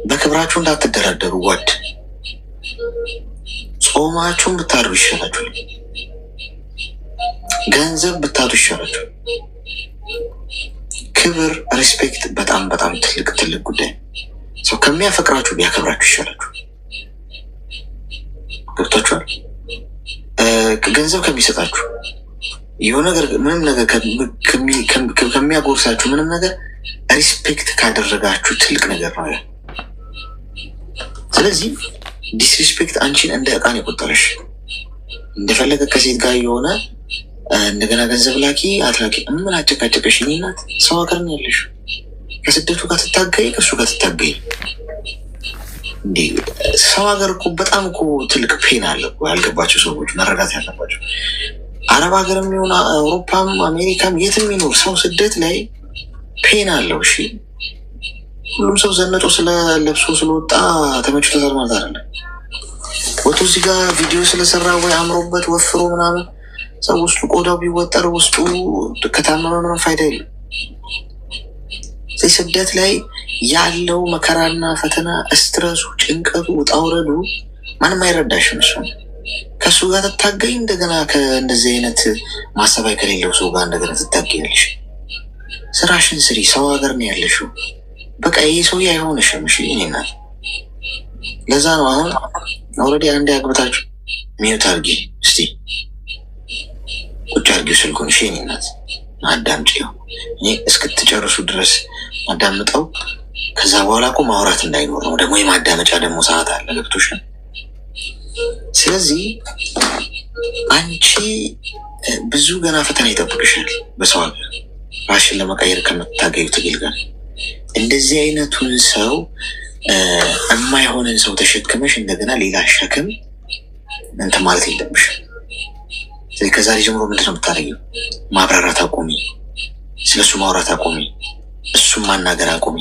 በክብራችሁ እንዳትደራደሩ። ወድ ጾማችሁን ብታሩ ይሻላችሁ። ገንዘብ ብታጡ ይሻላችሁ። ክብር፣ ሪስፔክት በጣም በጣም ትልቅ ጉዳይ። ሰው ከሚያፈቅራችሁ ቢያከብራችሁ ይሻላችሁ። ገብታችኋል? ገንዘብ ከሚሰጣችሁ የሆነ ነገር ምንም ነገር ከሚያጎርሳችሁ ምንም ነገር ሪስፔክት ካደረጋችሁ ትልቅ ነገር ነው። ስለዚህ ዲስሪስፔክት አንቺን እንደ እቃን የቆጠረሽ እንደፈለገ ከሴት ጋር የሆነ እንደገና ገንዘብ ላኪ አትላኪ ምን አጨቃጨቀሽ? እኔ ናት ሰው ሀገር ነው ያለሽ። ከስደቱ ጋር ትታገይ፣ ከእሱ ጋር ትታገይ። እንዴ ሰው ሀገር እኮ በጣም እኮ ትልቅ ፔን አለ እኮ። ያልገባቸው ሰዎች መረዳት ያለባቸው። አረብ ሀገር የሚሆን አውሮፓም አሜሪካም የትም የሚኖር ሰው ስደት ላይ ፔን አለው። እሺ ሁሉም ሰው ዘነጦ ስለለብሶ ስለወጣ ተመችቶታል ማለት አይደለም። ወቶ እዚህ ጋር ቪዲዮ ስለሰራ ወይ አምሮበት ወፍሮ ምናምን ሰው ውስጡ ቆዳው ቢወጠር ውስጡ ከታመመ ምንም ፋይዳ የለም። ስደት ላይ ያለው መከራና ፈተና፣ ስትረሱ፣ ጭንቀቱ፣ ውጣውረዱ ማንም አይረዳሽም። እሱ ከእሱ ጋር ትታገኝ እንደገና ከእንደዚህ አይነት ማሰባይ ከሌለው ሰው ጋር እንደገና ትታገያለሽ። ስራሽን ስሪ። ሰው ሀገር ነው ያለሽው። በቃ ይህ ሰውዬ አይሆንሽም። እሺ እኔ ናት። ለዛ ነው አሁን ኦልሬዲ አንዴ አግብታችሁ ሚዩት አድርጊ እስቲ ቁጭ አድርጊው ስልኩን። እሺ እኔ ናት አዳምጪው። እኔ እስክትጨርሱ ድረስ አዳምጠው። ከዛ በኋላ እኮ ማውራት እንዳይኖር ነው። ደግሞ የማዳመጫ ደግሞ ሰዓት አለ። ገብቶሻል? ስለዚህ አንቺ ብዙ ገና ፈተና ይጠብቅሻል በሰው ሀገር ራሽን ለመቀየር ከምታገዩ ትግል ጋር። እንደዚህ አይነቱን ሰው የማይሆንን ሰው ተሸክመሽ እንደገና ሌላ ሸክም እንትን ማለት የለብሽ። ስለዚህ ከዛሬ ጀምሮ ምንድን ነው የምታደርጊው? ማብራራት አቁሚ፣ ስለሱ ማውራት አቁሚ፣ እሱም ማናገር አቁሚ።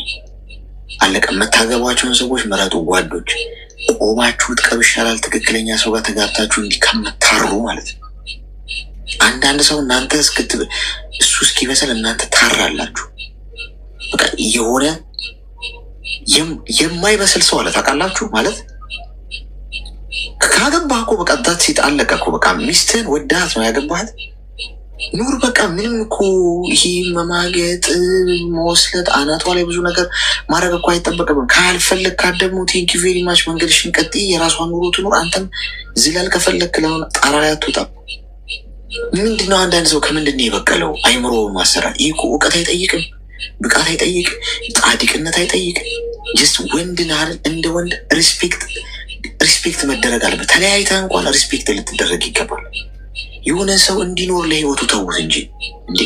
አለቀ። የምታገቧቸውን ሰዎች ምረጡ። ጓዶች ቆማችሁ ትቀሩ ይሻላል። ትክክለኛ ሰው ጋር ተጋብታችሁ እንዲህ ከምታሩ ማለት ነው። አንዳንድ ሰው እናንተ እሱ እስኪበስል እናንተ ታራላችሁ። በቃ የሆነ የማይበስል ሰው አለ ታውቃላችሁ። ማለት ካገባህ እኮ በቃ ዳት ሴት አለቀ እኮ በቃ ሚስትህን ወዳት ነው ያገባሃት። ኑር በቃ ምንም እኮ ይሄ መማገጥ መወስለት አናቷ ላይ ብዙ ነገር ማድረግ እኮ አይጠበቅብም። ካልፈለግ ካደግሞ ቴንኪ ቬሪ ማች መንገድሽን ቀጥይ፣ የራሷን ኑሮ ትኑር። አንተም ዝላል ከፈለግ ለሆነ ጣራ ላይ አትወጣም። ምንድነው አንዳንድ ሰው ከምንድን ነው የበቀለው? አይምሮ ማሰራት። ይህ እኮ እውቀት አይጠይቅም፣ ብቃት አይጠይቅ፣ ጻድቅነት አይጠይቅ። ጀስት ወንድ ናል እንደ ወንድ ሪስፔክት መደረግ አለበት። ተለያይተህ እንኳን ሪስፔክት ልትደረግ ይገባል። የሆነ ሰው እንዲኖር ለህይወቱ ተውት እንጂ እንዴ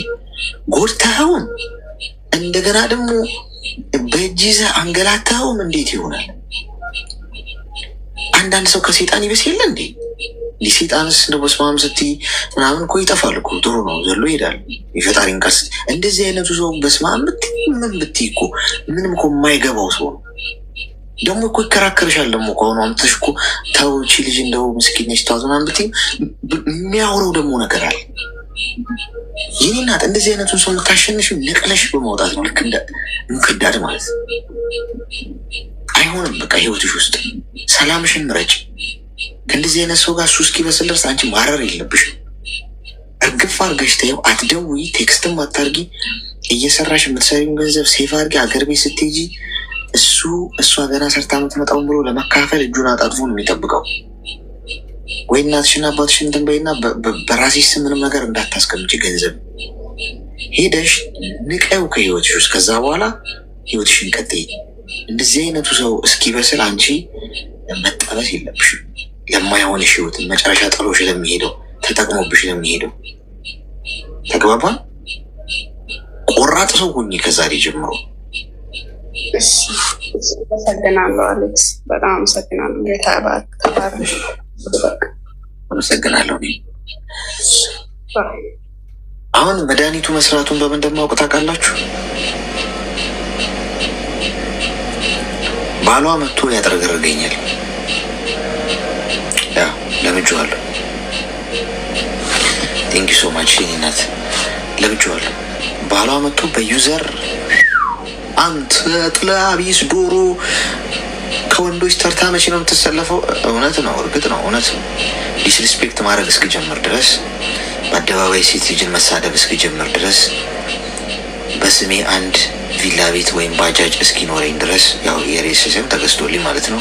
ጎድተኸውም እንደገና ደግሞ በእጅ ይዘህ አንገላተኸውም እንዴት ይሆናል? አንዳንድ ሰው ከሴጣን ይበስ የለ እንዴ? እንዲህ ሴጣንስ እንደ በስማም ስትይ ምናምን እኮ ይጠፋል እኮ ጥሩ ነው ዘሎ ይሄዳል። የፈጣሪን ቃል እንደዚህ አይነቱ ሰው በስማም ብትይ ምን ብትይ እኮ ምንም እኮ የማይገባው ሰው ነው። ደግሞ እኮ ይከራከርሻል። ደግሞ ከሆነ አምጥተሽ እኮ ተው እቺ ልጅ እንደው ምስኪን ነች ተዋት ምናምን ብትይ የሚያወራው ደግሞ ነገር አለ። የኔ እናት እንደዚህ አይነቱን ሰው የምታሸንሽ ነቅለሽ በማውጣት ነው። ልክ እንደ እንቅዳድ ማለት አይሆንም። በቃ ህይወትሽ ውስጥ ሰላምሽን ምረጭ። ከእንደዚህ አይነት ሰው ጋር እሱ እስኪበስል ድረስ አንቺ ማረር የለብሽም። እርግፍ አድርገሽ ተይው። አትደውይ፣ ቴክስትም አታርጊ። እየሰራሽ የምትሰሪውን ገንዘብ ሴፍ አድርጊ። አገር ቤት ስትሄጂ እሷ ገና ሰርታ የምትመጣውን ብሎ ለመካፈል እጁን አጣጥፎ ነው የሚጠብቀው። ወይ እናትሽና አባትሽን እንትን በይና በራስሽ ስም ምንም ነገር እንዳታስቀምጪ ገንዘብ ሄደሽ ንቀው ከህይወትሽ ውስጥ። ከዛ በኋላ ህይወትሽን ቀጥይ። እንደዚህ አይነቱ ሰው እስኪበስል አንቺ መጠበስ የለብሽም። ለማይሆንሽ ህይወት መጨረሻ ጥሎሽ ለሚሄደው ተጠቅሞብሽ ለሚሄደው ተግባባን። ቆራጥ ሰው ሁኚ ከዛሬ ጀምሮ። አመሰግናለሁ አሌክስ፣ በጣም አመሰግናለሁ። ጌታ ተባረክ። አመሰግናለሁ። አሁን መድኃኒቱ መስራቱን በምን እንደማውቅ ታውቃላችሁ? ባሏ መጥቶ ያጥረገረገኛል። ያ ለምጄዋለሁ። ቴንኪ ሶ ማች ናት። ለምጄዋለሁ። ባሏ መጥቶ በዩዘር አንተ ጥላቢስ ዶሮ ከወንዶች ተርታ መቼ ነው የምትሰለፈው? እውነት ነው፣ እርግጥ ነው፣ እውነት ነው። ዲስሪስፔክት ማድረግ እስክጀምር ድረስ፣ በአደባባይ ሴት ልጅን መሳደብ እስክጀምር ድረስ፣ በስሜ አንድ ቪላ ቤት ወይም ባጃጅ እስኪኖረኝ ድረስ፣ ያው የሬስ ስም ተገዝቶልኝ ማለት ነው፣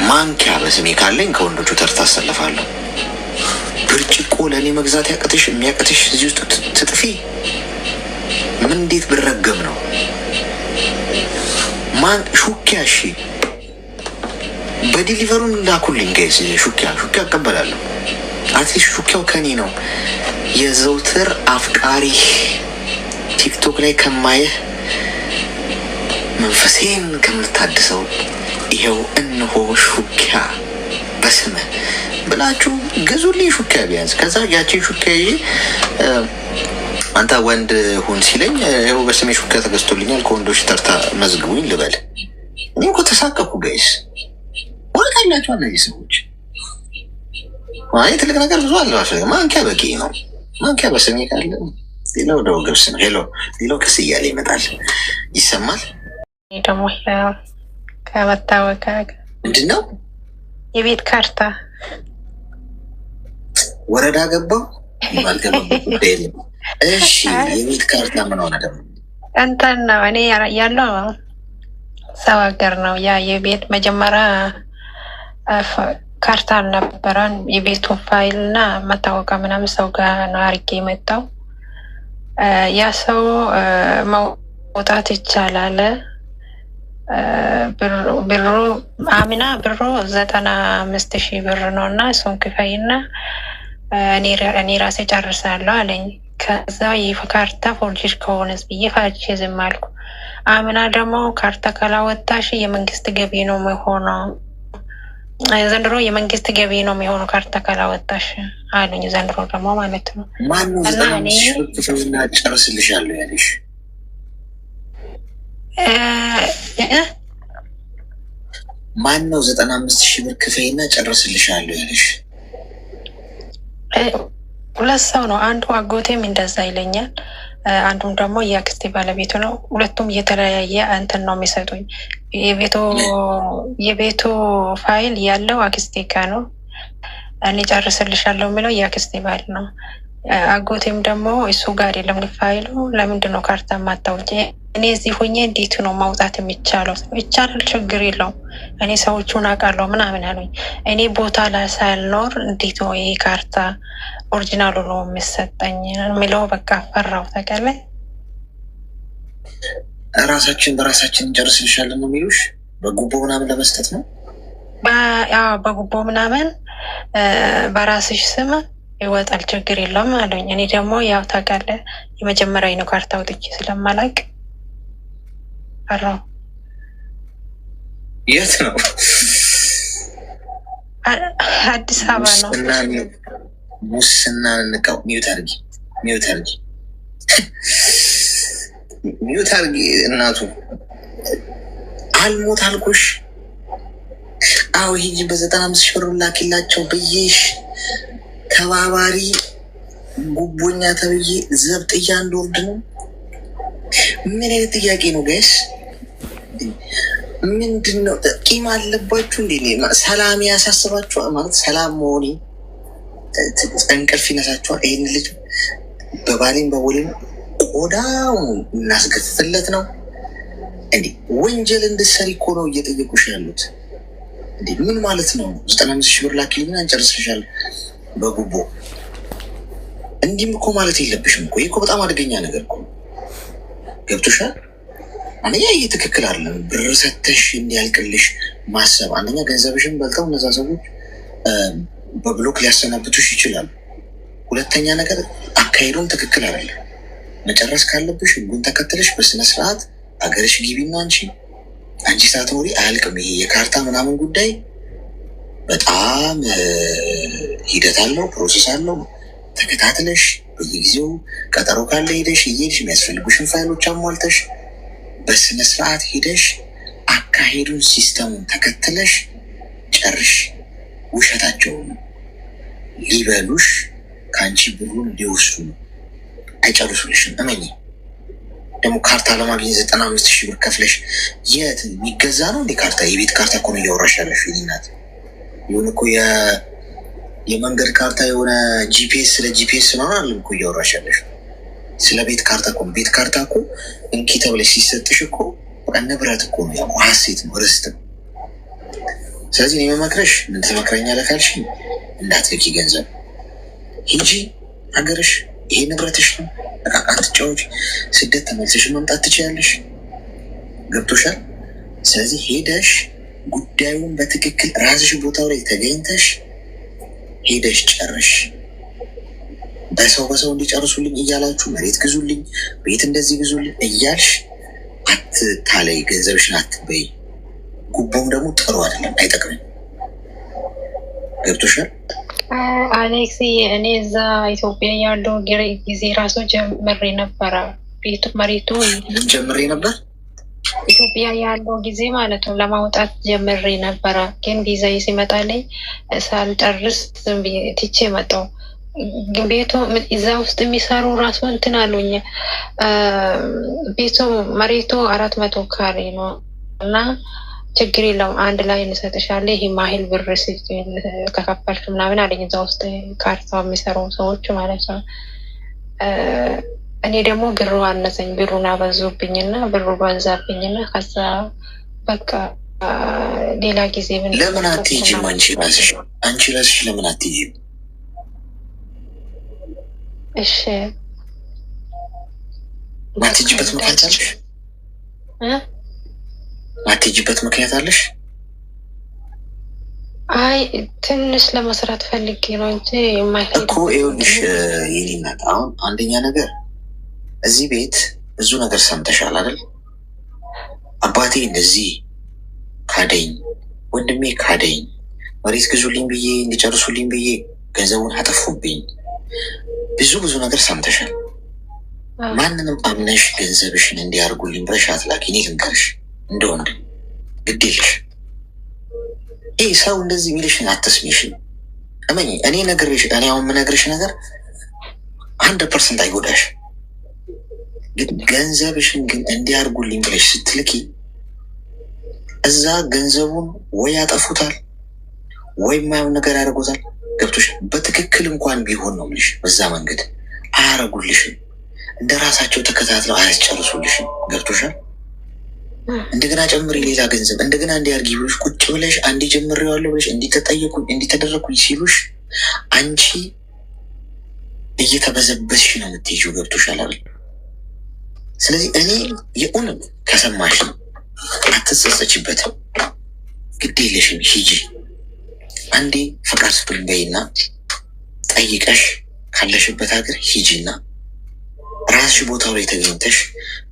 ማንኪያ በስሜ ካለኝ ከወንዶቹ ተርታ አሰለፋለሁ። ብርጭቆ ለእኔ መግዛት ያቅትሽ የሚያቅትሽ እዚህ ውስጥ ትጥፊ ምን እንዴት ብረገም ነው? ማን ሹኪያ? እሺ በዲሊቨሩን ላኩልኝ ጋይስ። ሹኪያ እቀበላለሁ። አትሊስት ሹኪያው ከኔ ነው። የዘውትር አፍቃሪ ቲክቶክ ላይ ከማየህ መንፈሴን ከምታድሰው ይኸው እንሆ ሹኪያ በስምህ ብላችሁ ግዙልኝ ሹኪያ ቢያንስ። ከዛ ያችን ሹኪያ አንተ ወንድ ሁን ሲለኝ ይኸው በስሜ ሹኪያ ተገዝቶልኛል ከወንዶች ተርታ መዝግቡኝ ልበል። እኔ እኮ ተሳቀኩ ጋይስ። ወልቃላችሁ እነዚህ ሰዎች። ትልቅ ነገር ብዙ አለ። ማንኪያ በቂ ነው። ማንኪያ በስሜ ካለ ሌላው ደው ገብስ ነው። ሌላው ቀስ እያለ ይመጣል። ይሰማል። ደግሞ ከመታወቂያ ምንድን ነው የቤት ካርታ ወረዳ ገባው ባልገባበት ጉዳይ የለም። እሺ የቤት ካርታ ምን ሆነ ደግሞ? እንትን ነው እኔ ያለው ሰው ሀገር ነው። ያ የቤት መጀመሪያ ካርታ አልነበረን። የቤቱ ፋይል እና መታወቂያ ምናምን ሰው ጋር ነው አድርጌ የመጣው። ያ ሰው መውጣት ይቻላል። ብሩ አሚና ብሩ 95,000 ብር ነው እና እሱን ክፈይና እኔ ራሴ ጨርሳለሁ አለኝ። ከዛ ይህ ካርታ ፎርጅድ ከሆነስ ብዬ ፋቼ ዝም አልኩ። አሚና ደግሞ ካርታ ካላወጣሽ የመንግስት ገቢ ነው የሚሆነው፣ ዘንድሮ የመንግስት ገቢ ነው የሚሆነው ካርታ ካላወጣሽ አሉኝ። ዘንድሮ ደግሞ ማለት ነው። ማነው 95,000 ጨርስልሻለሁ ያለሽ? ማነው 95,000 ብር ክፈይና ጨርስልሻለሁ ያለሽ? ሁለት ሰው ነው። አንዱ አጎቴም እንደዛ ይለኛል፣ አንዱም ደግሞ የአክስቴ ባለቤቱ ነው። ሁለቱም እየተለያየ እንትን ነው የሚሰጡኝ። የቤቱ ፋይል ያለው አክስቴ ጋ ነው። እኔ ጨርስልሻለሁ የሚለው የአክስቴ ባል ነው። አጎቴም ደግሞ እሱ ጋር የለም ፋይሉ። ለምንድን ነው ካርታ ማታውጪ? እኔ እዚህ ሆኜ እንዴት ነው ማውጣት የሚቻለው? ይቻላል፣ ችግር የለውም፣ እኔ ሰዎቹን አውቃለሁ ምናምን አሉኝ። እኔ ቦታ ላይ ሳልኖር እንዴት ነው ይሄ ካርታ ኦሪጂናሉ ነው የሚሰጠኝ የሚለው? በቃ ፈራው። ተቀላይ ራሳችን በራሳችን እንጨርስልሻለን ነው የሚሉሽ? በጉቦ ምናምን ለመስጠት ነው? በጉቦ ምናምን በራስሽ ስም ይወጣል፣ ችግር የለውም አሉኝ። እኔ ደግሞ ያው ታውቃለህ የመጀመሪያ ነው ካርታ አውጥቼ ስለማላውቅ ፈራው። የት ነው? አዲስ አበባ ነው። ሙስና ንቀው። ሚዩት አርጊ እናቱ። አልሞት አልኩሽ። አዎ ሂጂ በ95,000 ብር ላኪላቸው ብዬሽ ተባባሪ ጉቦኛ ተብዬ ዘብጥያ እንደወርድ ነው። ምን አይነት ጥያቄ ነው ጋይስ? ምንድነው ቂም አለባችሁ እንዴ? ሰላም ያሳስባችኋል ማለት ሰላም መሆኔ እንቅልፍ ይነሳችኋል። ይህን ልጅ በባሌም በቦሌም ቆዳው እናስገፍለት ነው እንዴ? ወንጀል እንድትሰሪ እኮ ነው እየጠየቁሽ ያሉት እንዴ? ምን ማለት ነው? 95 ሺህ ብር ላኪልኝ አንጨርስልሻለሁ በጉቦ እንዲህም እኮ ማለት የለብሽም እኮ። ይህ እኮ በጣም አደገኛ ነገር እኮ ገብቶሻል። አንደኛ ይህ ትክክል አይደለም። ብር ሰተሽ እንዲያልቅልሽ ማሰብ አንደኛ ገንዘብሽን በልተው እነዛ ሰዎች በብሎክ ሊያሰናብቱሽ ይችላሉ። ሁለተኛ ነገር አካሄዱም ትክክል አይደለም። መጨረስ ካለብሽ ህጉን ተከትለሽ በስነስርዓት አገርሽ ግቢና አንቺ ሳትኖሪ አያልቅም። ይሄ የካርታ ምናምን ጉዳይ በጣም ሂደት አለው፣ ፕሮሰስ አለው። ተከታትለሽ በየጊዜው ቀጠሮ ካለ ሄደሽ እየሄድሽ የሚያስፈልጉሽን ፋይሎች አሟልተሽ በስነስርዓት ሄደሽ አካሄዱን ሲስተሙን ተከትለሽ ጨርሽ። ውሸታቸውን ሊበሉሽ ከአንቺ ብሩን ሊወስዱ አይጨርሱልሽም። እመኚ። ደግሞ ካርታ ለማግኘት 95 ሺህ ብር ከፍለሽ የት የሚገዛ ነው እንዴ ካርታ? የቤት ካርታ እኮ ነው እያወራሽ ያለሽ ናት። ይሁን እኮ የመንገድ ካርታ የሆነ ጂፒኤስ ስለ ጂፒኤስ ነው አለም እኮ እያወራሽ ያለሽ። ስለ ቤት ካርታ እኮ ቤት ካርታ እኮ እንኪ ተብለሽ ሲሰጥሽ እኮ ንብረት እኮ ነው፣ ያው ሀሴት ነው፣ ርስት ነው። ስለዚህ እኔ መመክረሽ ምን ትመክረኛለህ ካልሽኝ እንዳትልኪ ገንዘብ ሂጂ ሀገርሽ፣ ይሄ ንብረትሽ ነው። እቃቃ ትጫወች፣ ስደት ተመልሰሽ መምጣት ትችላለሽ። ገብቶሻል? ስለዚህ ሄደሽ ጉዳዩን በትክክል ራስሽ ቦታው ላይ ተገኝተሽ ሄደሽ ጨርሽ። በሰው እንዲጨርሱልኝ እያላችሁ መሬት ግዙልኝ፣ ቤት እንደዚህ ግዙልኝ እያልሽ አትታለይ፣ ገንዘብሽን አትበይ። ጉቦም ደግሞ ጥሩ አይደለም፣ አይጠቅምም። ገብቶሻል? አሌክስ እኔ እዛ ኢትዮጵያ ያለው ጊዜ ራሱ ጀምሬ ነበረ። መሬቱ ጀምሬ ነበር ኢትዮጵያ ያለው ጊዜ ማለት ነው ለማውጣት ጀምሬ ነበረ። ግን ጊዜ ሲመጣልኝ ሳልጨርስ ትቼ መጣሁ። ቤቱ እዛ ውስጥ የሚሰሩ ራሱ እንትን አሉኝ። ቤቱ መሬቱ 400 ካሬ ነው እና ችግር የለውም አንድ ላይ እንሰጥሻለን፣ ይህ ማይል ብር ከከፈልሽ ምናምን አለኝ። እዛ ውስጥ ካርታው የሚሰሩ ሰዎች ማለት ነው። እኔ ደግሞ ብሩ አነሰኝ፣ ብሩን አበዙብኝና ብሩ በዛብኝና ከዛ በቃ ሌላ ጊዜ ለምን አትሄጂም? አንቺ ራስሽ ለምን አትሄጂም? እሺ ማትሄጂበት ምክንያት አለሽ? ማትሄጂበት ምክንያት አለሽ? አይ ትንሽ ለመስራት ፈልጌ ነው እንጂ የማይሄድ እኮ። ይኸውልሽ የኔ እናት፣ አሁን አንደኛ ነገር እዚህ ቤት ብዙ ነገር ሰምተሻል አይደል? አባቴ እንደዚህ ካደኝ፣ ወንድሜ ካደኝ፣ መሬት ግዙልኝ ብዬ እንዲጨርሱልኝ ብዬ ገንዘቡን አጠፉብኝ፣ ብዙ ነገር ሰምተሻል። ማንንም አምነሽ ገንዘብሽን እንዲያርጉልኝ ብለሽ አትላኪ። እኔ ልንገርሽ እንደ ወንድ ግድ የለሽ። ይህ ሰው እንደዚህ የሚልሽን አትስሚሽን። እመኝ እኔ አሁን የምነግርሽ ነገር 100% አይጎዳሽ። ግን ገንዘብሽን ግን እንዲያርጉልኝ ብለሽ ስትልኪ እዛ ገንዘቡን ወይ ያጠፉታል ወይ የማየውን ነገር ያደርጉታል። ገብቶሽ? በትክክል እንኳን ቢሆን ነው የምልሽ፣ በዛ መንገድ አያረጉልሽም። እንደ ራሳቸው ተከታትለው አያስጨርሱልሽም። ገብቶሻል? እንደገና ጨምሪ ሌላ ገንዘብ እንደገና እንዲያርጊ ብሎሽ ቁጭ ብለሽ አንዴ ጀምሬዋለሁ ብለሽ እንዲተጠየቁኝ እንዲተደረጉኝ ሲሉሽ አንቺ እየተበዘበስሽ ነው የምትሄጂው። ገብቶሻል አይደል? ስለዚህ እኔ የእውነት ከሰማሽ አትጸጸችበትም፣ ግድ የለሽም። ሂጂ አንዴ ፈቃድ ስጡኝ በይና ጠይቀሽ ካለሽበት ሀገር ሂጂና ራስሽ ቦታው ላይ ተገኝተሽ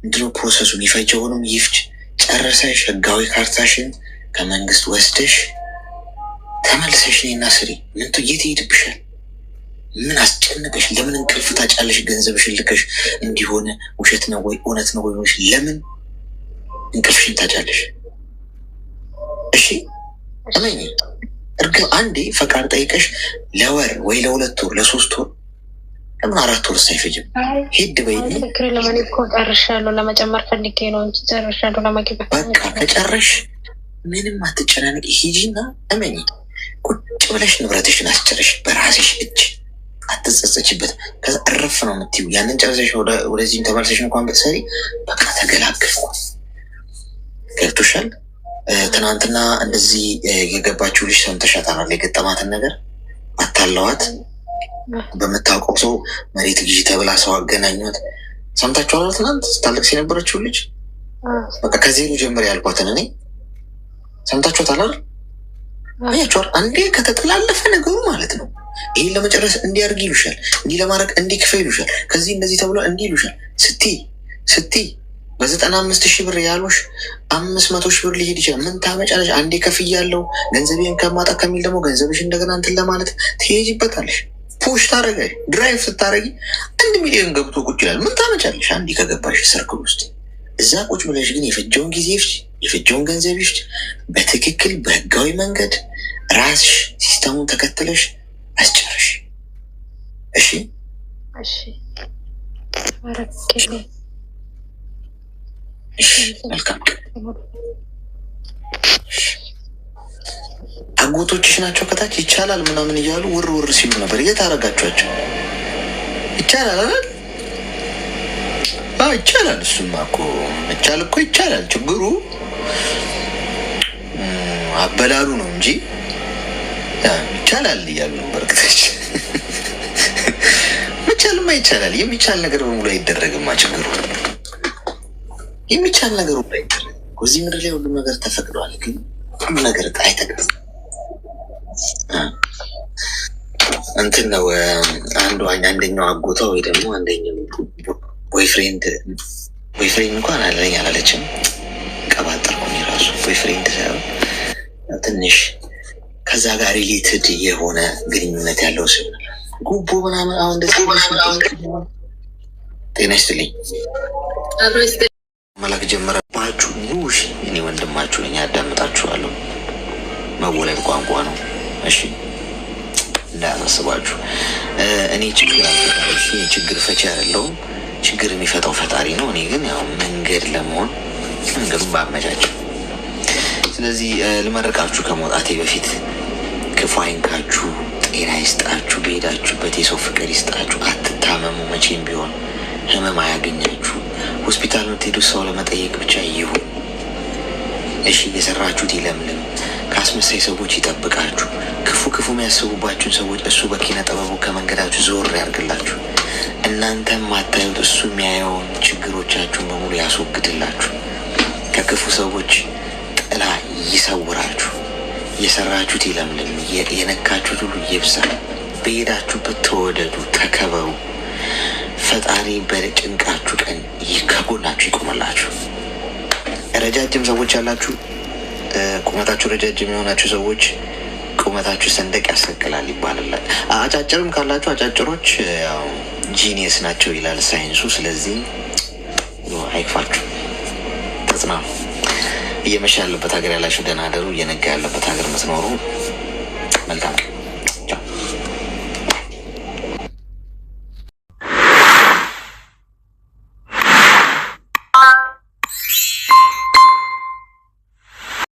ምንድነው ፕሮሰሱ የሚፈጀውንም ይፍጅ ጨረሰሽ ህጋዊ ካርታሽን ከመንግስት ወስደሽ ተመልሰሽ ነይና ስሪ። ምንቱ የት ይሄድብሻል? ምን አስጨነቀሽ? ለምን እንቅልፍ ታጫለሽ? ገንዘብሽን ልከሽ እንዲሆነ ውሸት ነው ወይ እውነት ነው ወይ ለምን እንቅልፍሽን ታጫለሽ? እሺ እመኝ አንዴ ፈቃድ ጠይቀሽ ለወር ወይ ለ2 ወር ለ3 ወር ለምን 4 ወር ሳይፈጅም ሂድ በይኝ። ምክር ለማን እኮ ጨርሻለሁ፣ ለመጨመር ፈልጌ ነው እንጂ ጨርሻለሁ ለማግባት። በቃ ከጨረሽ ምንም አትጨናነቂ፣ ሂጂና እመኚ። ቁጭ ብለሽ ንብረትሽን አስጨርሽ በራስሽ እጅ፣ አትጸጸችበት። ከዛ እረፍ ነው የምትይው። ያንን ጨርሰሽ ወደዚህም ተመልሰሽ እንኳን ብትሰሪ በቃ ተገላገልኩ። ገብቶሻል? ትናንትና እንደዚህ የገባችው ልጅ ሰምተሻታል? የገጠማትን ነገር አታለዋት በምታውቀው ሰው መሬት ግዢ ተብላ ሰው አገናኟት። ሰምታችኋል? ትናንት ስታለቅስ የነበረችው ልጅ በቃ ከዜሮ ጀምር ያልኳትን እኔ ሰምታችኋታል? አያችኋል? አንዴ ከተጠላለፈ ነገሩ ማለት ነው። ይህን ለመጨረስ እንዲያርግ ይሉሻል፣ እንዲህ ለማድረግ እንዲህ ክፈ ይሉሻል፣ ከዚህ እንደዚህ ተብሎ እንዲህ ይሉሻል። ስትይ በ95,000 ብር ያሉሽ 500,000 ብር ሊሄድ ይችላል። ምን ታመጫለሽ? አንዴ ከፍያለሁ ገንዘቤን ከማጣ ከሚል ደግሞ ገንዘብሽ እንደገና እንትን ለማለት ትሄጂበታለሽ። ፑሽ ታደረጋሽ። ድራይቭ ስታደረጊ 1 ሚሊዮን ገብቶ ቁጭ ይላል። ምን ታመጫለሽ? አንዴ ከገባሽ ሰርክል ውስጥ እዛ ቁጭ ብለሽ ግን የፈጀውን ጊዜ የፈጀውን ገንዘብ ይፍጅ በትክክል በህጋዊ መንገድ ራስሽ ሲስተሙን ተከትለሽ አስጨርሽ። እሺ መልካም። አጎቶችሽ ናቸው ከታች ይቻላል ምናምን እያሉ ውር ሲሉ ነበር። የት አረጋችኋቸው? ይቻላል አይደል? ይቻላል። እሱማ እኮ ይቻላል። ችግሩ አበላሉ ነው እንጂ ይቻላል እያሉ ነበር ከታች። መቻልማ ይቻላል። የሚቻል ነገር በሙሉ አይደረግማ። ችግሩ የሚቻል ነገር ሁሉ አይደረግም። እዚህ ምድር ላይ ሁሉም ነገር ተፈቅዷል፣ ግን ሁሉ ነገር አይተቅድም። እንትን ነው አንደኛው አጎቷ ወይ ደግሞ አንደኛው ቦይፍሬንድ እንኳን አለኝ አላለችም። ቀባጠርኩኝ ራሱ ቦይፍሬንድ ሳይሆን ትንሽ ከዛ ጋር ሪሌትድ የሆነ ግንኙነት ያለው ስም ጉቦ ምናምን። አሁን እንደዚህ ጤና ይስጥልኝ መላክ ጀመረባችሁ። ኑሽ እኔ ወንድማችሁ ነኝ፣ ያዳምጣችኋለሁ። መወለድ ቋንቋ ነው። እሺ እንዳያሳስባችሁ። እኔ ችግር ፈቺ አይደለሁም። ችግር የሚፈታው ፈጣሪ ነው። እኔ ግን ያው መንገድ ለመሆን መንገዱን ባመቻቸው። ስለዚህ ልመርቃችሁ ከመውጣቴ በፊት ክፉ አይንካችሁ፣ ጤና ይስጣችሁ፣ በሄዳችሁበት የሰው ፍቅር ይስጣችሁ። አትታመሙ፣ መቼም ቢሆን ህመም አያገኛችሁ። ሆስፒታል የምትሄዱት ሰው ለመጠየቅ ብቻ ይሁን። እሺ የሰራችሁት ይለምልም። ከአስመሳይ ሰዎች ይጠብቃችሁ። ክፉ የሚያስቡባችሁን ሰዎች እሱ በኪነ ጥበቡ ከመንገዳችሁ ዞር ያርግላችሁ። እናንተም ማታዩት እሱ የሚያየውን ችግሮቻችሁን በሙሉ ያስወግድላችሁ። ከክፉ ሰዎች ጥላ ይሰውራችሁ። የሰራችሁት ይለምልም። የነካችሁት ሁሉ ይብሳል። በሄዳችሁበት ተወደዱ፣ ተከበሩ። ፈጣሪ በጭንቃችሁ ቀን ከጎናችሁ ይቆመላችሁ። ረጃጅም ሰዎች ያላችሁ፣ ቁመታችሁ ረጃጅም የሆናችሁ ሰዎች ቁመታችሁ ሰንደቅ ያሰቅላል ይባላል። አጫጭርም ካላችሁ አጫጭሮች ያው ጂኒየስ ናቸው ይላል ሳይንሱ። ስለዚህ አይክፋችሁ፣ ተጽናኑ። እየመሸ ያለበት ሀገር ያላችሁ ደህና አደሩ። እየነጋ ያለበት ሀገር የምትኖሩ መልካም